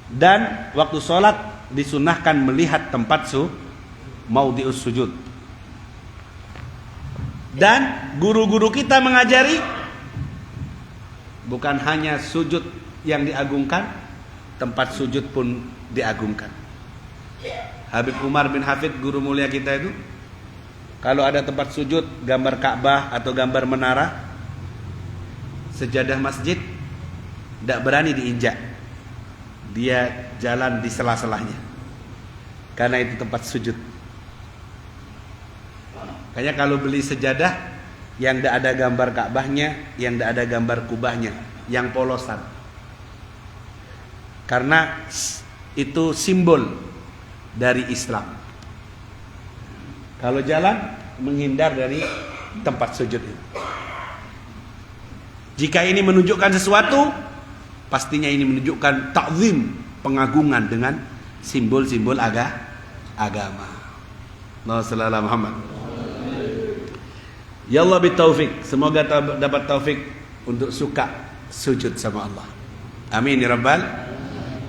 Dan waktu sholat disunahkan melihat tempat maudhi'us sujud. Dan guru-guru kita mengajari bukan hanya sujud yang diagungkan, tempat sujud pun diagungkan. Habib Umar bin Hafid, guru mulia kita itu, kalau ada tempat sujud gambar Ka'bah atau gambar menara, sejadah masjid tidak berani diinjak. Dia jalan di sela-selanya, karena itu tempat sujud. Makanya kalau beli sejadah yang tidak ada gambar Ka'bahnya, yang tidak ada gambar kubahnya, yang polosan, karena itu simbol dari Islam. Kalau jalan menghindar dari tempat sujud itu. Jika ini menunjukkan sesuatu, pastinya ini menunjukkan ta'zim, pengagungan dengan simbol-simbol agama. Allahumma shalli ala Muhammad. Ya Allah bitaufik, semoga dapat taufik untuk suka sujud sama Allah. Amin ya rabbal.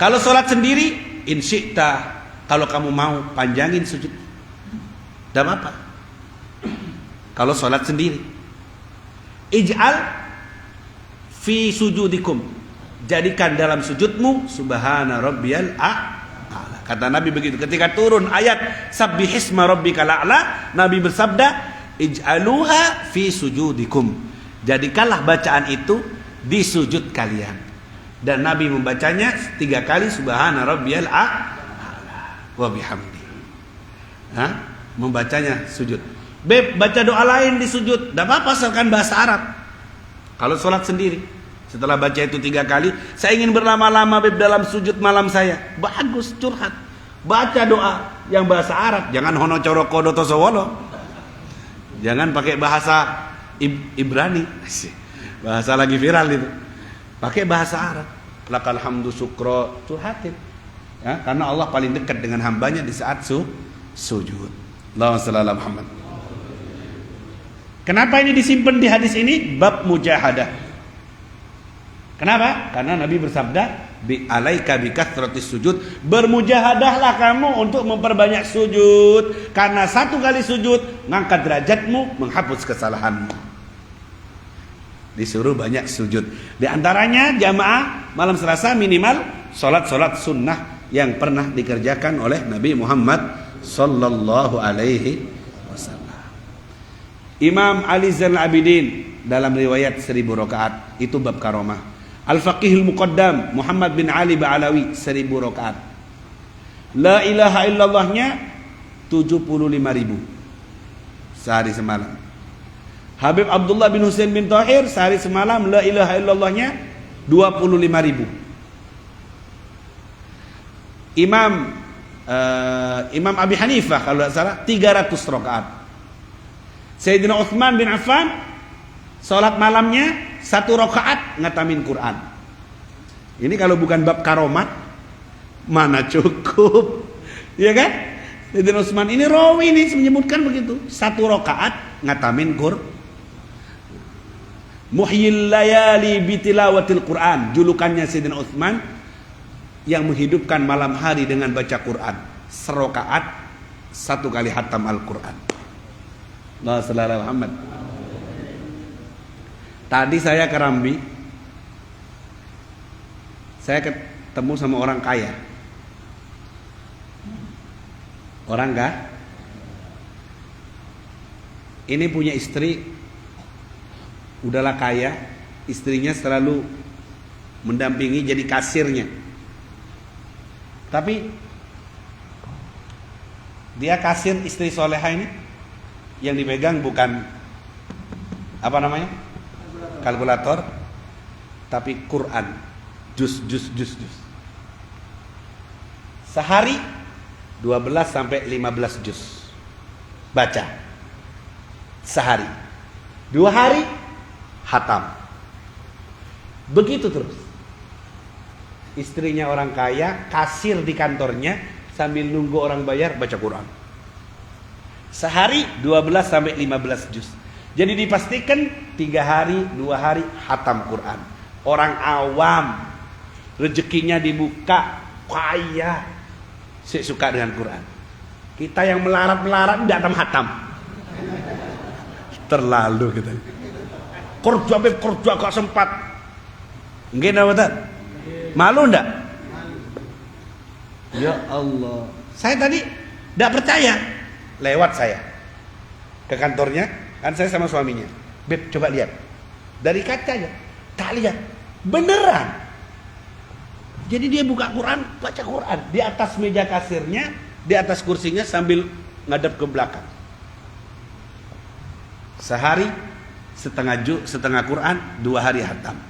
Kalau sholat sendiri, insyikta, kalau kamu mau panjangin sujud, tidak apa-apa. Kalau sholat sendiri, ij'al fi sujudikum, jadikan dalam sujudmu subhana rabbiyal a'la. Kata Nabi begitu ketika turun ayat sabbihisma rabbikal a'la, Nabi bersabda ij'aluha fi sujudikum, jadikanlah bacaan itu di sujud kalian. Dan Nabi membacanya 3 kali subhana rabbiyal a'la wa bihamdi. Membacanya sujud. Baca doa lain di sujud, tidak apa-apa asalkan bahasa Arab. Kalau sholat sendiri, setelah baca itu 3 kali, saya ingin berlama-lama dalam sujud malam saya, bagus, curhat, baca doa yang bahasa Arab. Jangan hono coroko doto sowolo, jangan pakai bahasa Ibrani, bahasa lagi viral itu. Pakai bahasa Arab. Lakal hamdu syukro, curhatin. Ya, karena Allah paling dekat dengan hambanya di saat sujud. Allahumma shalli ala Muhammad. Kenapa ini disimpan di hadis ini? Bab mujahadah. Kenapa? Karena Nabi bersabda, bi alaika bi kathratis sujud, bermujahadahlah kamu untuk memperbanyak sujud, karena satu kali sujud mengangkat derajatmu, menghapus kesalahanmu. Disuruh banyak sujud. Di antaranya jamaah malam Selasa minimal salat-salat sunnah yang pernah dikerjakan oleh Nabi Muhammad sallallahu alaihi wasallam. Imam Ali Zainal Abidin dalam riwayat 1000 rakaat, itu bab karomah. Al-Faqihul Muqaddam Muhammad bin Ali Ba'alawi 1000 rakaat. La ilaha illallahnya 75.000 sehari semalam. Habib Abdullah bin Husain bin Tahir sehari semalam la ilaha illallahnya 25.000. Imam Abi Hanifah kalau tidak salah 300 rakaat. Sayyidina Utsman bin Affan salat malamnya 1 rakaat ngatamin Quran. Ini kalau bukan bab karomat mana cukup, ya kan? Sayyidina Utsman ini rawi ini menyebutkan begitu, 1 rakaat ngatamin Quran. Muhyil layali bitilawatil Quran, julukannya Sayyidina Utsman yang menghidupkan malam hari dengan baca Quran. 1 rakaat 1 kali hatam Al-Quran. Allah sallallahu alaihi Muhammad. Tadi saya ke Rambi, saya ketemu sama orang kaya. Orang enggak? Ini punya istri, udahlah kaya, istrinya selalu mendampingi jadi kasirnya. Tapi dia kasir istri soleha ini, yang dipegang bukan apa namanya? Kalkulator, tapi Quran. Juz. Sehari 12 sampai 15 juz baca. Sehari. 2 hari hatam. Begitu terus. Istrinya orang kaya, kasir di kantornya, sambil nunggu orang bayar baca Quran. Sehari 12 sampai 15 juz. Jadi dipastikan 3 hari, 2 hari hatam Quran. Orang awam rezekinya dibuka, kaya, saya suka dengan Quran. Kita yang melarat-melarat tidak hatam. Terlalu kita. Kerja gak sempat. Nggih napa betul? Malu ndak? Ya Allah. Saya tadi tidak percaya. Lewat saya ke kantornya, kan saya sama suaminya. Beb, coba lihat. Dari kacanya, tak lihat. Beneran. Jadi dia buka Quran, baca Quran. Di atas meja kasirnya, di atas kursinya sambil ngadep ke belakang. Sehari setengah Quran, 2 hari hatam.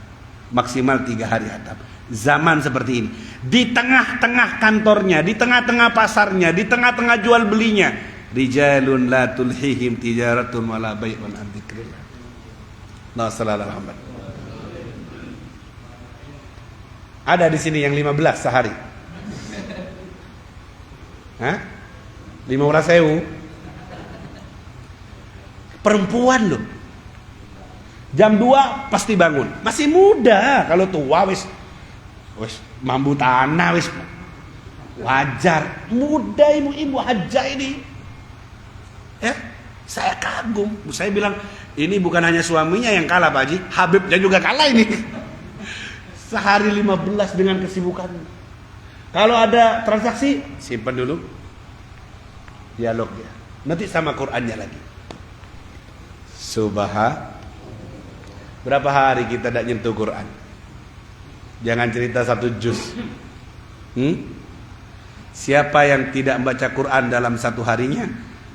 Maksimal 3 hari hatam. Zaman seperti ini. Di tengah-tengah kantornya, di tengah-tengah pasarnya, di tengah-tengah jual belinya. Rijalun la tulhihim tijaratun wala bai'un an dzikrillah. Allah sallallahu alaihi wasallam. Ada di sini yang 15 sehari. Hah? 15.000. Perempuan loh. Jam 2 pasti bangun. Masih muda, kalau tua wis mambu tanah wis wajar. Muda ibu-ibu haja ini. Ya, saya kagum. Saya bilang, ini bukan hanya suaminya yang kalah Pak Haji, Habibnya juga kalah ini. Sehari 15 dengan kesibukan. Kalau ada transaksi, simpan dulu. Dialog ya. Nanti sama Qur'annya lagi. Berapa hari kita tidak nyentuh Quran? Jangan cerita 1 juz. Siapa yang tidak membaca Quran dalam 1 harinya,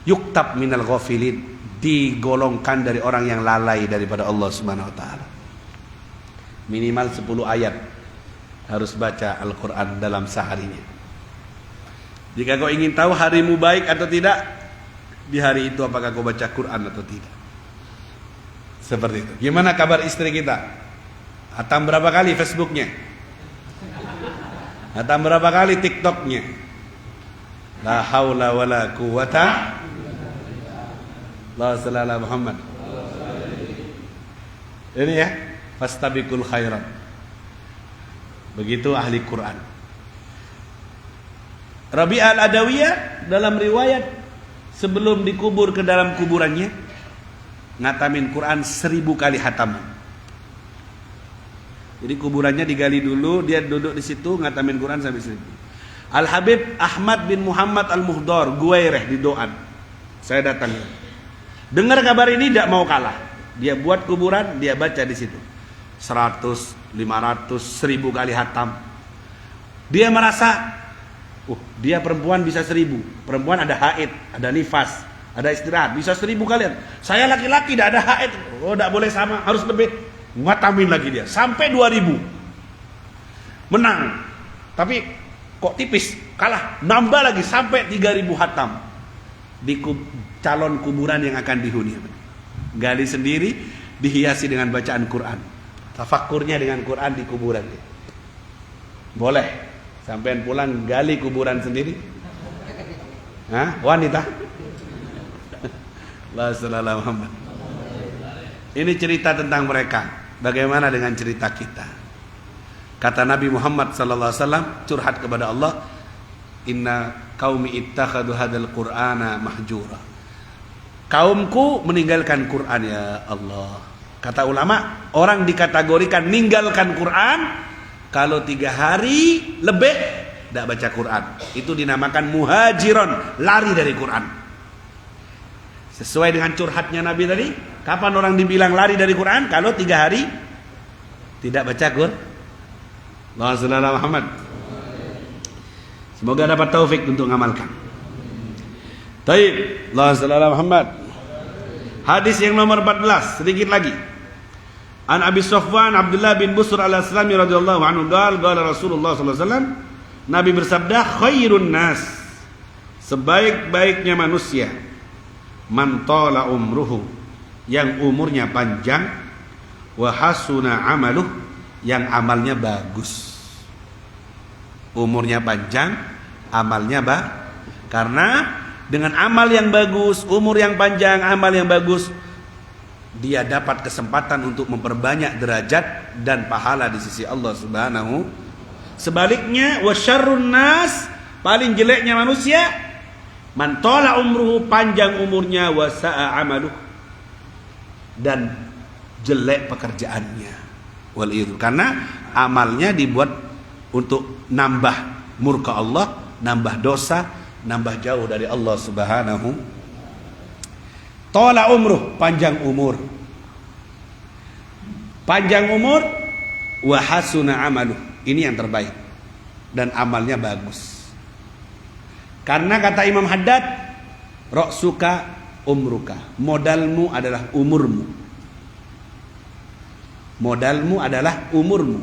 yuktab minal ghafilin, digolongkan dari orang yang lalai daripada Allah Subhanahu wa taala. Minimal 10 ayat harus baca Al-Quran dalam seharinya. Jika kau ingin tahu harimu baik atau tidak, di hari itu apakah kau baca Quran atau tidak. Seperti itu. Gimana kabar istri kita? Hatam berapa kali Facebooknya? Hatam berapa kali TikToknya? La haula wala quwata la salala Muhammad. Ini ya, fastabiqul khairat. Begitu ahli Quran. Rabi'ah al-Adawiyah dalam riwayat sebelum dikubur ke dalam kuburannya ngatamin Quran 1000 kali hataman. Jadi kuburannya digali dulu, dia duduk di situ ngatamin Quran sampai 1000. Al-Habib Ahmad bin Muhammad Al-Muhdar Guwaireh di Doan. Saya datang. Dengar kabar ini tidak mau kalah. Dia buat kuburan, dia baca di situ. 100, 500, 1000 kali hatam. Dia merasa, dia perempuan bisa 1000. Perempuan ada haid, ada nifas, ada istirahat, bisa 1000 kalian. Saya laki-laki tidak ada haid, tidak boleh sama, harus lebih. Ngatamin lagi dia, sampai 2000. Menang. Tapi kok tipis, kalah, nambah lagi sampai 3000 hatam di calon kuburan yang akan dihuni. Gali sendiri, dihiasi dengan bacaan Quran, tafakkurnya dengan Quran di kuburan. Boleh sampean pulang gali kuburan sendiri? Hah? Wanita? La sallallahu Muhammad. Ini cerita tentang mereka. Bagaimana dengan cerita kita? Kata Nabi Muhammad sallallahu alaihi wasallam curhat kepada Allah, "Inna qaumi ittakhadhu hadzal Qur'ana mahjura." Kaumku meninggalkan Quran ya Allah. Kata ulama, orang dikategorikan meninggalkan Quran kalau 3 hari lebih tidak baca Quran. Itu dinamakan muhajiron, lari dari Quran. Sesuai dengan curhatnya Nabi tadi, kapan orang dibilang lari dari Quran? Kalau 3 hari tidak baca Quran. Allahumma shalli ala Muhammad. Semoga dapat taufik untuk mengamalkan. Taib, Allahumma shalli ala Muhammad. Hadis yang nomor 14, sedikit lagi. An Abi Sofwan Abdullah bin Busr al-Aslami radhiyallahu anhu qala Rasulullah sallallahu alaihi wasallam, Nabi bersabda, khairun nas, sebaik-baiknya manusia, man tala umruhu, yang umurnya panjang, wa hasuna amaluh, yang amalnya bagus. Umurnya panjang, amalnya karena dengan amal yang bagus, umur yang panjang, amal yang bagus, dia dapat kesempatan untuk memperbanyak derajat dan pahala di sisi Allah Subhanahu. Sebaliknya, wasyarrun nas, paling jeleknya manusia, man tala umruhu, panjang umurnya, wa sa'a amaluh, dan jelek pekerjaannya. Waliyadu, karena amalnya dibuat untuk nambah murka Allah, nambah dosa, nambah jauh dari Allah Subhanahu. Tala umruh, panjang umur. Panjang umur, wa hasuna amaluh, ini yang terbaik dan amalnya bagus. Karena kata Imam Haddad, ra'suka umruka, modalmu adalah umurmu. Modalmu adalah umurmu.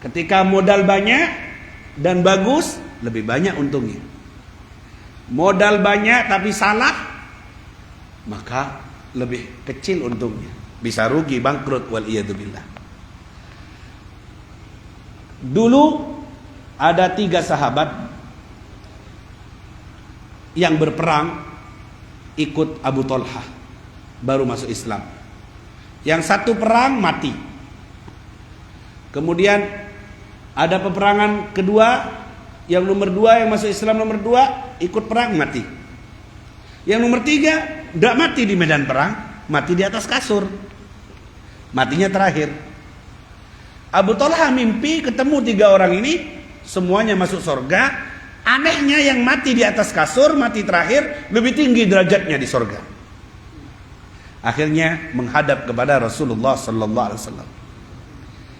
Ketika modal banyak dan bagus, lebih banyak untungnya. Modal banyak tapi salah, maka lebih kecil untungnya. Bisa rugi, bangkrut, wal iyadzubillah. Dulu ada 3 sahabat yang berperang ikut Abu Thalhah, baru masuk Islam. Yang satu perang mati. Kemudian ada peperangan kedua, yang nomor 2 yang masuk Islam nomor 2 ikut perang mati. Yang nomor 3 tidak mati di medan perang, mati di atas kasur. Matinya terakhir. Abu Thalhah mimpi ketemu 3 orang ini, semuanya masuk surga. Anehnya yang mati di atas kasur, mati terakhir, lebih tinggi derajatnya di surga. Akhirnya menghadap kepada Rasulullah sallallahu alaihi wasallam.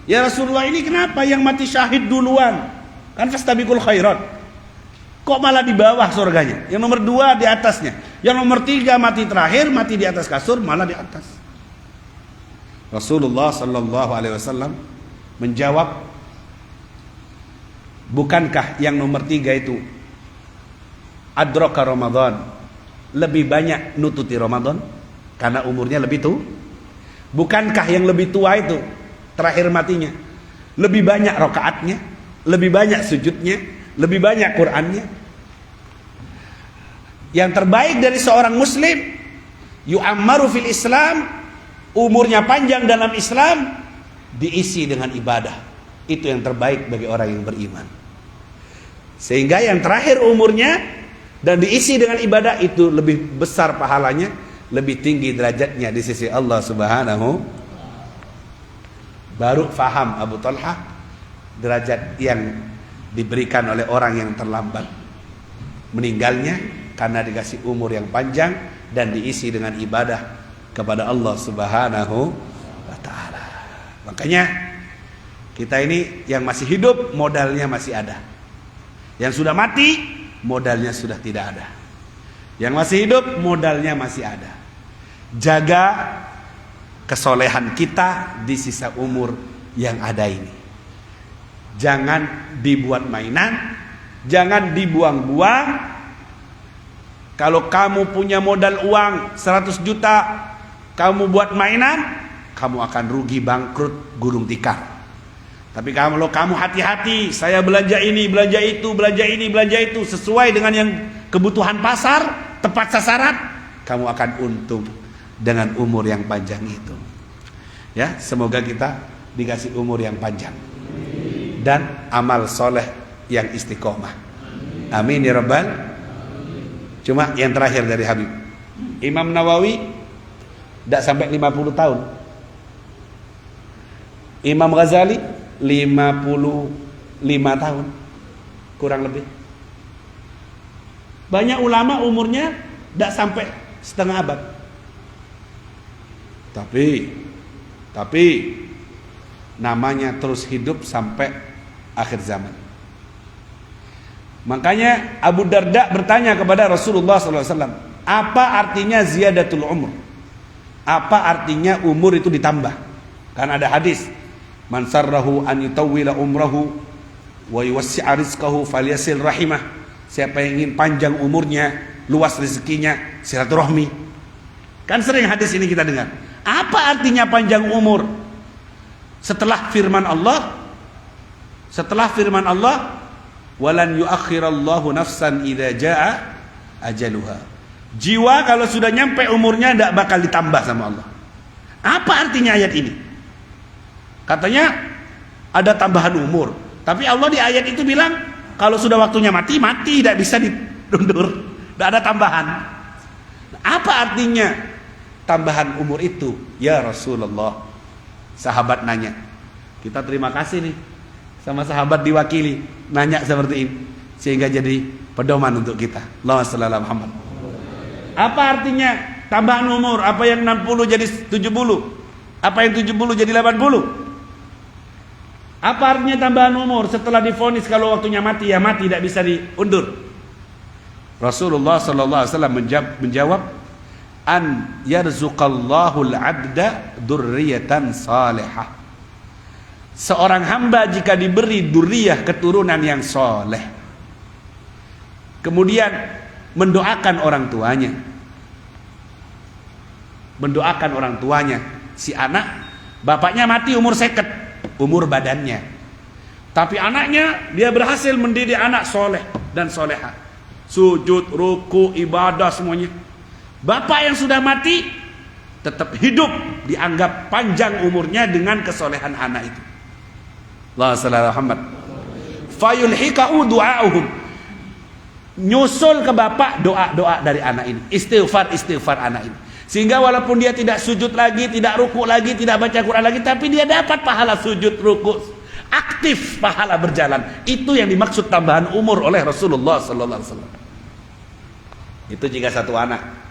Ya Rasulullah, ini kenapa yang mati syahid duluan? Kan fastabiqul khairat. Kok malah di bawah surganya? Yang nomor 2 di atasnya. Yang nomor 3 mati terakhir, mati di atas kasur, malah di atas. Rasulullah sallallahu alaihi wasallam menjawab, bukankah yang nomor 3 itu adraka Ramadan, lebih banyak nututi Ramadan karena umurnya lebih tua? Bukankah yang lebih tua itu terakhir matinya lebih banyak rakaatnya? lebih banyak sujudnya, lebih banyak Qur'annya. Yang terbaik dari seorang muslim, yu'ammaru fil Islam, umurnya panjang dalam Islam, diisi dengan ibadah. Itu yang terbaik bagi orang yang beriman. Sehingga yang terakhir umurnya dan diisi dengan ibadah, itu lebih besar pahalanya, lebih tinggi derajatnya di sisi Allah Subhanahu. Baru faham Abu Talha derajat yang diberikan oleh orang yang terlambat meninggalnya karena dikasih umur yang panjang dan diisi dengan ibadah kepada Allah Subhanahu wa taala. Makanya kita ini yang masih hidup modalnya masih ada. Yang sudah mati modalnya sudah tidak ada. Yang masih hidup modalnya masih ada. Jaga kesolehan kita di sisa umur yang ada ini. Jangan dibuat mainan, jangan dibuang-buang. Kalau kamu punya modal uang 100 juta, kamu buat mainan, kamu akan rugi, bangkrut, gulung tikar. Tapi kalau kamu hati-hati, saya belanja ini, belanja itu, belanja ini, belanja itu, sesuai dengan yang kebutuhan pasar, tepat sasaran, kamu akan untung dengan umur yang panjang itu. Ya, semoga kita dikasih umur yang panjang dan amal soleh yang istiqomah. Amin ya rabbal. Cuma yang terakhir dari Habib, Imam Nawawi tidak sampai 50 tahun. Imam Ghazali 55 tahun kurang lebih. Banyak ulama umurnya tidak sampai setengah abad. Tapi namanya terus hidup sampai akhir zaman. Makanya Abu Darda bertanya kepada Rasulullah SAW, apa artinya ziyadatul umur? Apa artinya umur itu ditambah? Kan ada hadis, man sarrahu an yutawwila umrahu wa yuwassi'a rizqahu falyasil rahimah. Siapa yang ingin panjang umurnya, luas rezekinya, silaturahmi. Kan sering hadis ini kita dengar. Apa artinya panjang umur? Setelah firman Allah, walan yuakhirallahu nafsan idza jaa ajaluha. Jiwa kalau sudah nyampe umurnya tidak bakal ditambah sama Allah. Apa artinya ayat ini? Katanya ada tambahan umur, tapi Allah di ayat itu bilang kalau sudah waktunya mati, tidak bisa diundur, tidak ada tambahan. Apa artinya tambahan umur itu? Ya Rasulullah, sahabat nanya. Kita terima kasih nih sama sahabat diwakili nanya seperti ini, sehingga jadi pedoman untuk kita. Allahumma shalli ala Muhammad. Apa artinya tambahan umur? Apa yang 60 jadi 70? Apa yang 70 jadi 80? Apa artinya tambahan umur? Setelah divonis kalau waktunya mati, ya mati, tidak bisa diundur. Rasulullah sallallahu alaihi wasallam menjawab, an yarzuqallahu al-'abda dzurriyyatan salihah. Seorang hamba jika diberi dzurriyyah, keturunan yang soleh, kemudian mendoakan orang tuanya, si anak, bapaknya mati umur 50, umur badannya, tapi anaknya dia berhasil mendidik anak soleh dan soleha, sujud, ruku, ibadah semuanya. Bapak yang sudah mati tetap hidup, dianggap panjang umurnya dengan kesolehan anak itu. Allahumma shalli ala Muhammad. Fayulhiqahu du'auhum, nyusul ke bapak doa-doa dari anak ini, istighfar anak ini, sehingga walaupun dia tidak sujud lagi, tidak ruku lagi, tidak baca Quran lagi, tapi dia dapat pahala sujud, ruku, aktif, pahala berjalan. Itu yang dimaksud tambahan umur oleh Rasulullah sallallahu alaihi wasallam. Itu jika satu anak.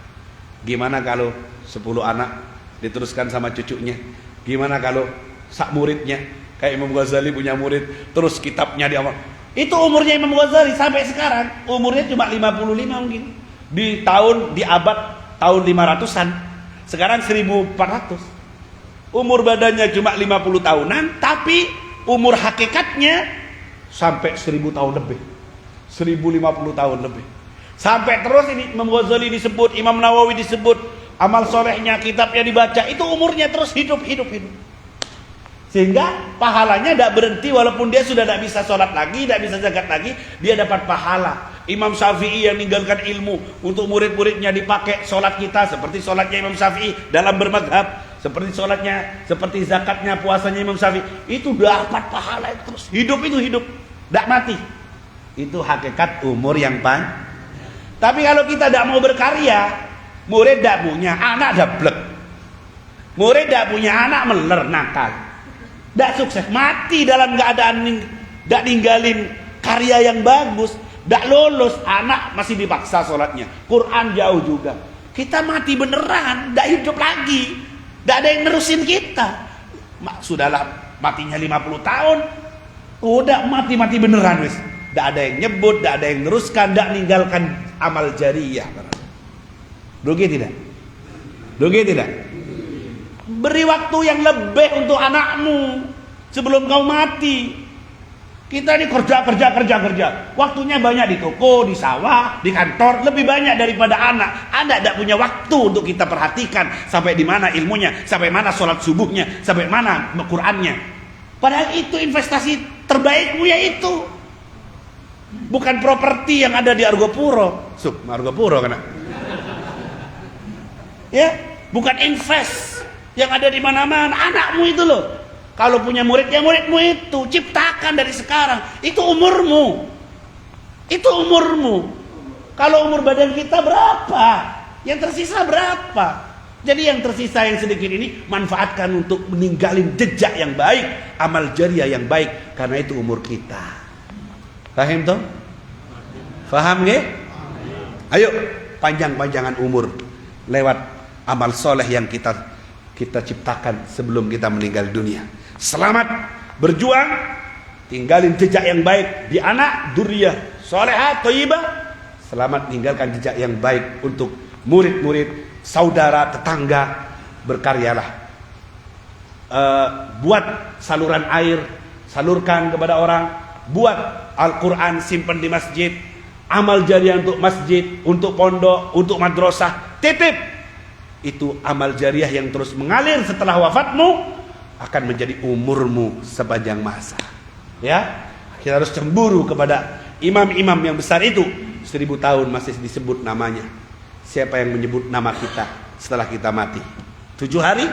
Gimana kalau 10 anak diteruskan sama cucunya? Gimana kalau sak muridnya? Kayak Imam Ghazali punya murid, terus kitabnya dia. Itu umurnya Imam Ghazali sampai sekarang umurnya cuma 55 mungkin. Di abad tahun 500-an. Sekarang 1400. Umur badannya cuma 50 tahunan, tapi umur hakikatnya sampai 1000 tahun lebih. 1050 tahun lebih. Sampai terus ini Imam Ghazali disebut, Imam Nawawi disebut, amal solehnya, kitabnya dibaca, itu umurnya terus hidup. Sehingga pahalanya tidak berhenti walaupun dia sudah tidak bisa sholat lagi, tidak bisa zakat lagi, dia dapat pahala. Imam Syafi'i yang meninggalkan ilmu untuk murid-muridnya dipakai sholat kita seperti sholatnya Imam Syafi'i dalam bermadhab, seperti sholatnya, seperti zakatnya, puasanya Imam Syafi'i, itu dapat pahala terus. Hidup itu hidup, tidak mati. Itu hakikat umur yang panjang. Tapi kalau kita tidak mau berkarya, murid tidak punya, anak dablek. Murid tidak punya anak, meler, nakal, tidak sukses, mati dalam keadaan tidak ninggalin karya yang bagus, tidak lulus, anak masih dipaksa sholatnya, Quran jauh juga. Kita mati beneran, tidak hidup lagi, tidak ada yang nerusin kita. Sudahlah matinya 50 tahun, udah mati beneran wis. Tidak ada yang nyebut, tidak ada yang neruskan, tidak ninggalkan amal jariyah. Rugi tidak? Rugi tidak? Beri waktu yang lebih untuk anakmu sebelum kau mati. Kita ini kerja. Waktunya banyak di toko, di sawah, di kantor, lebih banyak daripada anak. Anda tidak punya waktu untuk kita perhatikan sampai di mana ilmunya, sampai mana sholat subuhnya, sampai mana Qurannya. Padahal itu investasi terbaikmu yaitu. Bukan properti yang ada di Argopuro. Argopuro kan? Ya, bukan invest yang ada di mana-mana. Anakmu itu loh. Kalau punya murid, ya muridmu itu. Ciptakan dari sekarang. Itu umurmu. Itu umurmu. Kalau umur badan kita berapa? Yang tersisa berapa? Jadi yang tersisa yang sedikit ini manfaatkan untuk meninggalin jejak yang baik, amal jariah yang baik, karena itu umur kita. Paham toh? Faham nggih? Ayo panjang-panjangan umur lewat amal soleh yang kita ciptakan sebelum kita meninggal dunia. Selamat berjuang, tinggalin jejak yang baik di anak, duriyah solehah, thayyibah. Selamat tinggalkan jejak yang baik untuk murid-murid, saudara, tetangga. Berkaryalah. Buat saluran air, salurkan kepada orang. Buat Al-Quran, simpan di masjid. Amal jariah untuk masjid, untuk pondok, untuk madrasah, titip. Itu amal jariah yang terus mengalir setelah wafatmu, akan menjadi umurmu sepanjang masa. Ya, kita harus cemburu kepada imam-imam yang besar itu. 1000 tahun masih disebut namanya. Siapa yang menyebut nama kita setelah kita mati? 7 hari,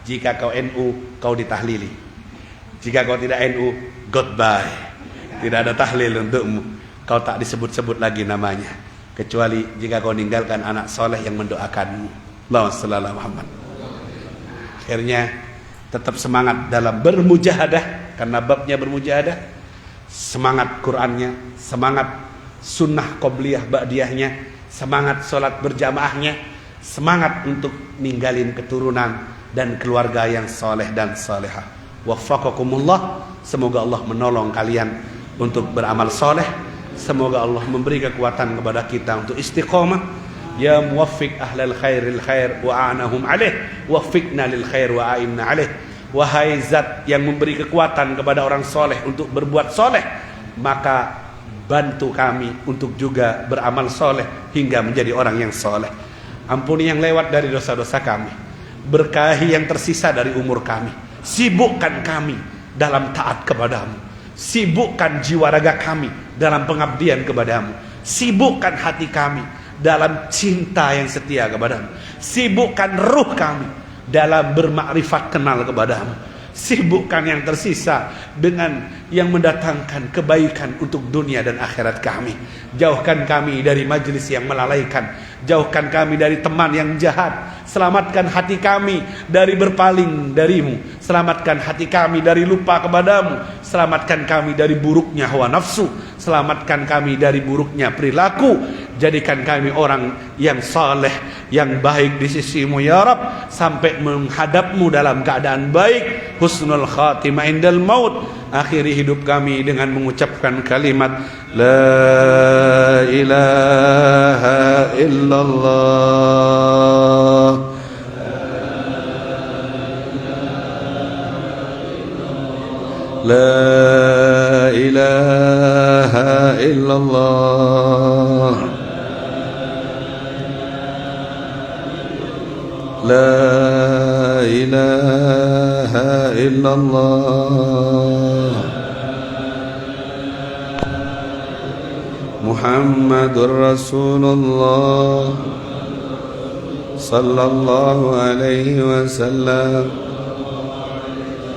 jika kau NU, kau ditahlili. Jika kau tidak NU, goodbye. Tidak ada tahlil untukmu. Kau tak disebut-sebut lagi namanya. Kecuali jika kau ninggalkan anak soleh yang mendoakanmu. Allahumma shalli ala Muhammad. Akhirnya tetap semangat dalam bermujahadah, karena babnya bermujahadah. Semangat Qur'annya, semangat sunnah qobliyah ba'diyahnya, semangat sholat berjamaahnya, semangat untuk ninggalin keturunan dan keluarga yang soleh dan solehah. Waffaqakumullah. Semoga Allah menolong kalian untuk beramal soleh. Semoga Allah memberi kekuatan kepada kita untuk istiqomah. Ya muwaffiq ahlal khairil khair wa a'nahum alaih, waffiqna lil khair wa a'inna alaih. Wahai zat yang memberi kekuatan kepada orang soleh untuk berbuat soleh, maka bantu kami untuk juga beramal soleh hingga menjadi orang yang soleh. Ampuni yang lewat dari dosa-dosa kami, berkahi yang tersisa dari umur kami. Sibukkan kami dalam taat kepadamu, sibukkan jiwa raga kami dalam pengabdian kepadamu, sibukkan hati kami dalam cinta yang setia kepadamu, sibukkan ruh kami dalam bermakrifat kenal kepadamu, sibukkan yang tersisa dengan yang mendatangkan kebaikan untuk dunia dan akhirat kami. Jauhkan kami dari majelis yang melalaikan, jauhkan kami dari teman yang jahat, selamatkan hati kami dari berpaling darimu, selamatkan hati kami dari lupa kepadamu, selamatkan kami dari buruknya hawa nafsu, selamatkan kami dari buruknya perilaku. Jadikan kami orang yang saleh, yang baik di sisimu ya Rabb, sampai menghadapmu dalam keadaan baik, husnul khatimah indal maut. Akhiri hidup kami dengan mengucapkan kalimat La ilaha illallah, La ilaha illallah, La ilaha إلا الله محمد رسول الله صلى الله عليه وسلم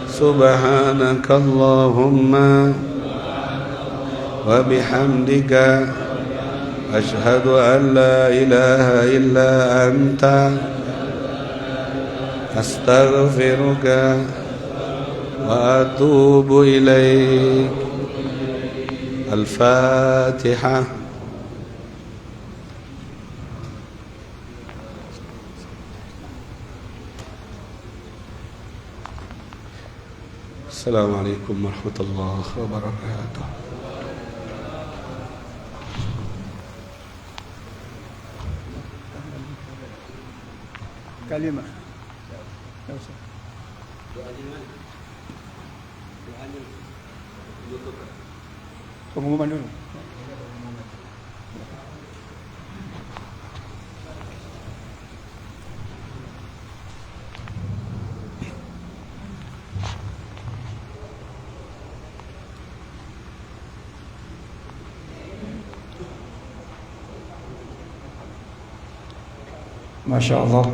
سبحانك اللهم وبحمدك أشهد أن لا إله إلا أنت أستغفرك وأتوب إليك. الفاتحة. السلام عليكم ورحمة الله وبركاته. Kalimah. Pengumuman dulu. Masya Allah,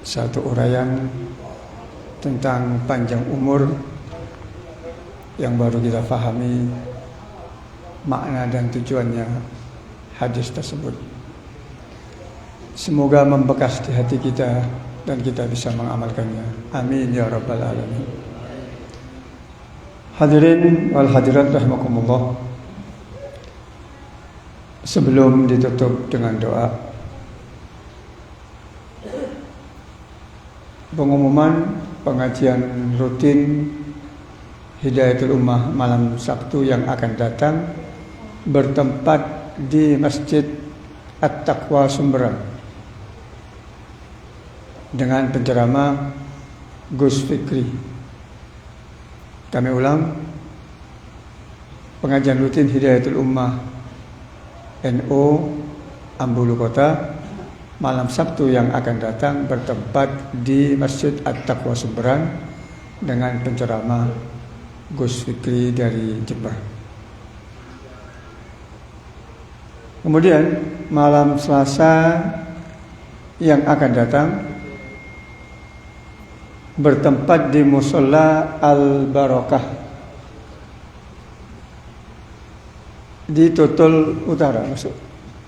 satu uraian tentang panjang umur yang baru kita fahami makna dan tujuannya hadis tersebut. Semoga membekas di hati kita dan kita bisa mengamalkannya. Amin ya rabbal alamin. Hadirin wal hadirat rahimakumullah. Sebelum ditutup dengan doa, pengumuman pengajian rutin Hidayatul Ummah malam Sabtu yang akan datang bertempat di Masjid At-Taqwa Sumberan dengan penceramah Gus Fikri. Kami ulang, pengajian rutin Hidayatul Ummah NU Ambulu Kota malam Sabtu yang akan datang bertempat di Masjid At-Taqwa Sumberan dengan penceramah Gus Fikri dari Jember. Kemudian malam Selasa yang akan datang bertempat di Musholla Al-Barakah di Tutul Utara, masuk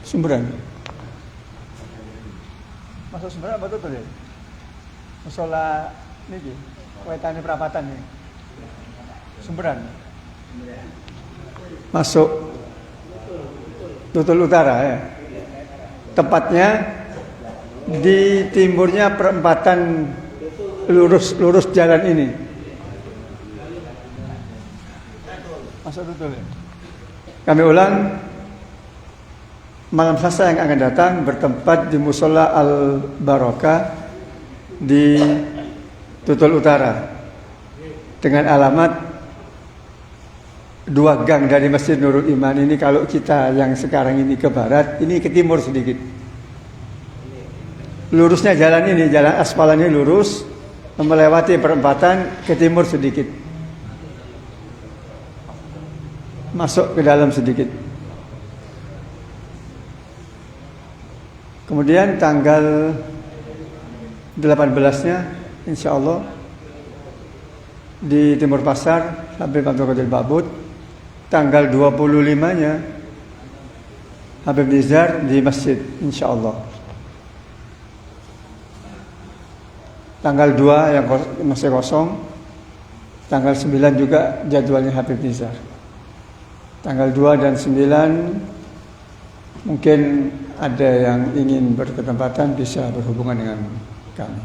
Sumberan. Masuk Sumberan apa Tutul ya? Musholla niki, wetane perapatan nih. Sumberan. Masuk Tutul Utara ya. Tepatnya di timurnya perempatan lurus jalan ini. Masuk Tutul ya. Kami ulang, malam Selasa yang akan datang bertempat di Musholla Al-Barakah di Tutul Utara dengan alamat 2 gang dari Masjid Nurul Iman ini. Kalau kita yang sekarang ini ke barat, ini ke timur sedikit. Lurusnya jalan ini, jalan aspal ini lurus melewati perempatan ke timur sedikit, masuk ke dalam sedikit. Kemudian tanggal 18-nya insya Allah di Timur Pasar Habib Abdul Qadir Ba'bud. Tanggal 25-nya Habib Nizar di masjid insya Allah. Tanggal 2 yang masih kosong. Tanggal 9 juga jadwalnya Habib Nizar. Tanggal 2 dan 9 mungkin ada yang ingin berkesempatan bisa berhubungan dengan kami.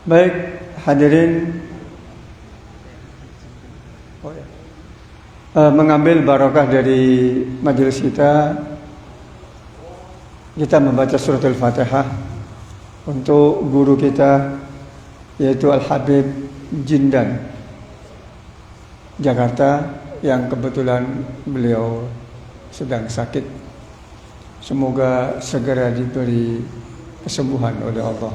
Baik, hadirin, mengambil barokah dari majelis kita membaca surat Al-Fatihah untuk guru kita yaitu Al-Habib Jindan Jakarta yang kebetulan beliau sedang sakit. Semoga segera diberi kesembuhan oleh Allah.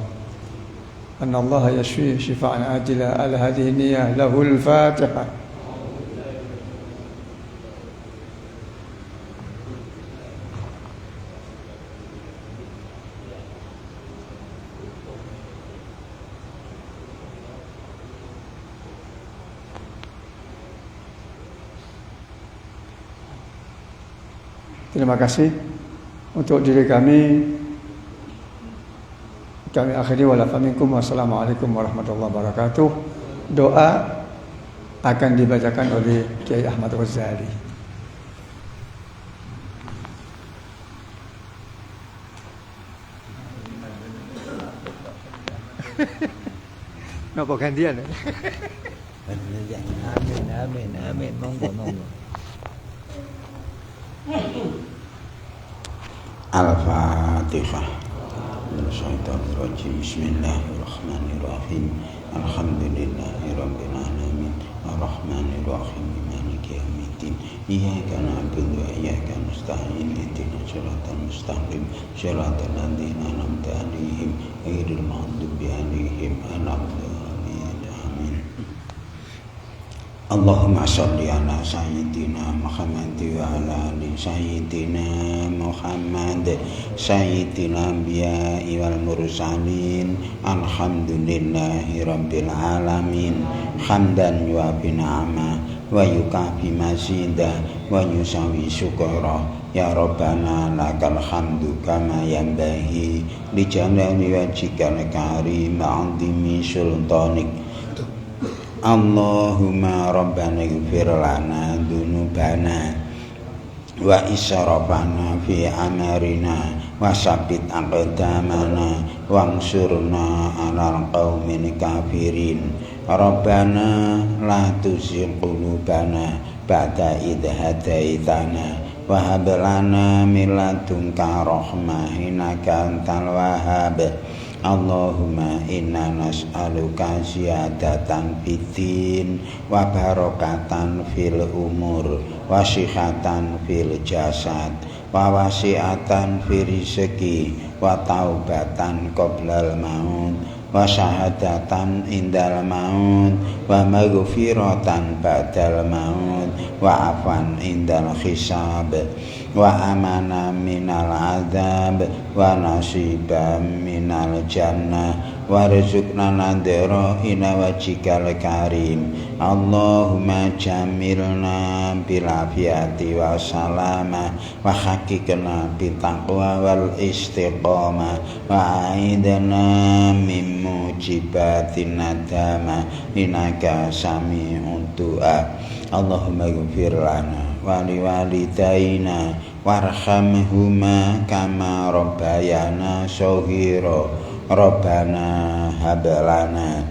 أن الله يشفيه شفاء عاجلا. على هذه النية له الفاتحة. Terima kasih untuk diri kami akhiri wala faminkum. Wassalamualaikum warahmatullahi wabarakatuh. Doa akan dibacakan oleh Kiai Ahmad Ghazali. Napa gantian? Amin. Monggo. Al-Fatihah. Bismillahirrahmanirrahim. Alhamdulillahirabbil alamin. Arrahmanirrahim. Maliki yaumiddin. Iyyaka na'budu wa iyyaka nasta'in. Ihdinas siratal mustaqim. Siratal ladzina an'amta 'alaihim ghairil maghdubi 'alaihim waladdallin. Amin. Allahumma sholli ala sayyidina Muhammad wa ala ali sayyidina Muhammad sayyidil anbiya'i wal mursalin. Alhamdulillahi rabbil alamin. Hamdan yuwafi ni'ama wa yukafi mazida wa yusawi syukra. Ya Rabbana lakal hamdu kama yanbaghi li jalali wajhikal karim wa 'azimi sultanik. Allahumma rabbana ighfir lana dzunubana wa israfana fi amarina wa sabbit aqdamana wansurna 'alal qaumil kafirin. Rabbana la tuzigh qulubana ba'da idh hadaitana wa hab lana min ladunka rahmah innaka antal wahhab. Allahumma inna nas'aluka ziyadatan fiddin wa barokatan fil umur wa sihatan fil jasad wa wasi'atan fil rizqi wa taubatan qoblal maut wa syahadatan indal maut wa maghfiratan ba'dal maut wa afan indal hisab wa amana minal adab wa nasiban minal jannah wa rizqna nadhira ila wajhikal karim. Allahumma jamilna bil afiyati wa salama wa haqiqna bit taqwa wal istiqamah wa aidna min mujibatin nadama innaka sami'ud du'a. Allahumma ighfir lana wa liwalidayna warhamhuma kama rabbayana shaghira. Rabbana hab lana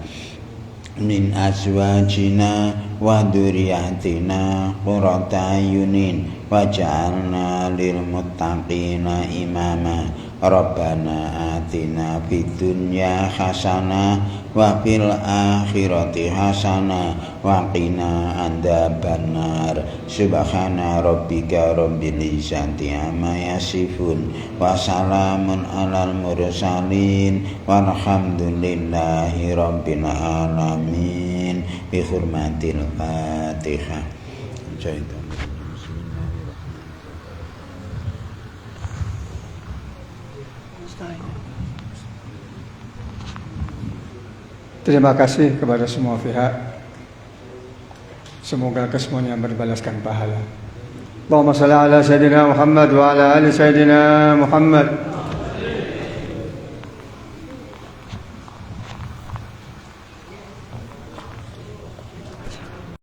min azwajina wa dzurriyyatina qurrata ayunin waj'alna lil muttaqina imama. Rabbana atina fid dunya hasanah wa fil akhirati hasanah wa qina adzabannar. Subhana rabbika rabbil izzati amma yasifun wa salamun alal mursalin walhamdulillahi rabbil alamin. Bi hurmatil Fatihah. Terima kasih kepada semua pihak. Semoga kesemuanya berbalaskan pahala. Allahumma shalli ala sayyidina Muhammad wa ala ali sayyidina Muhammad.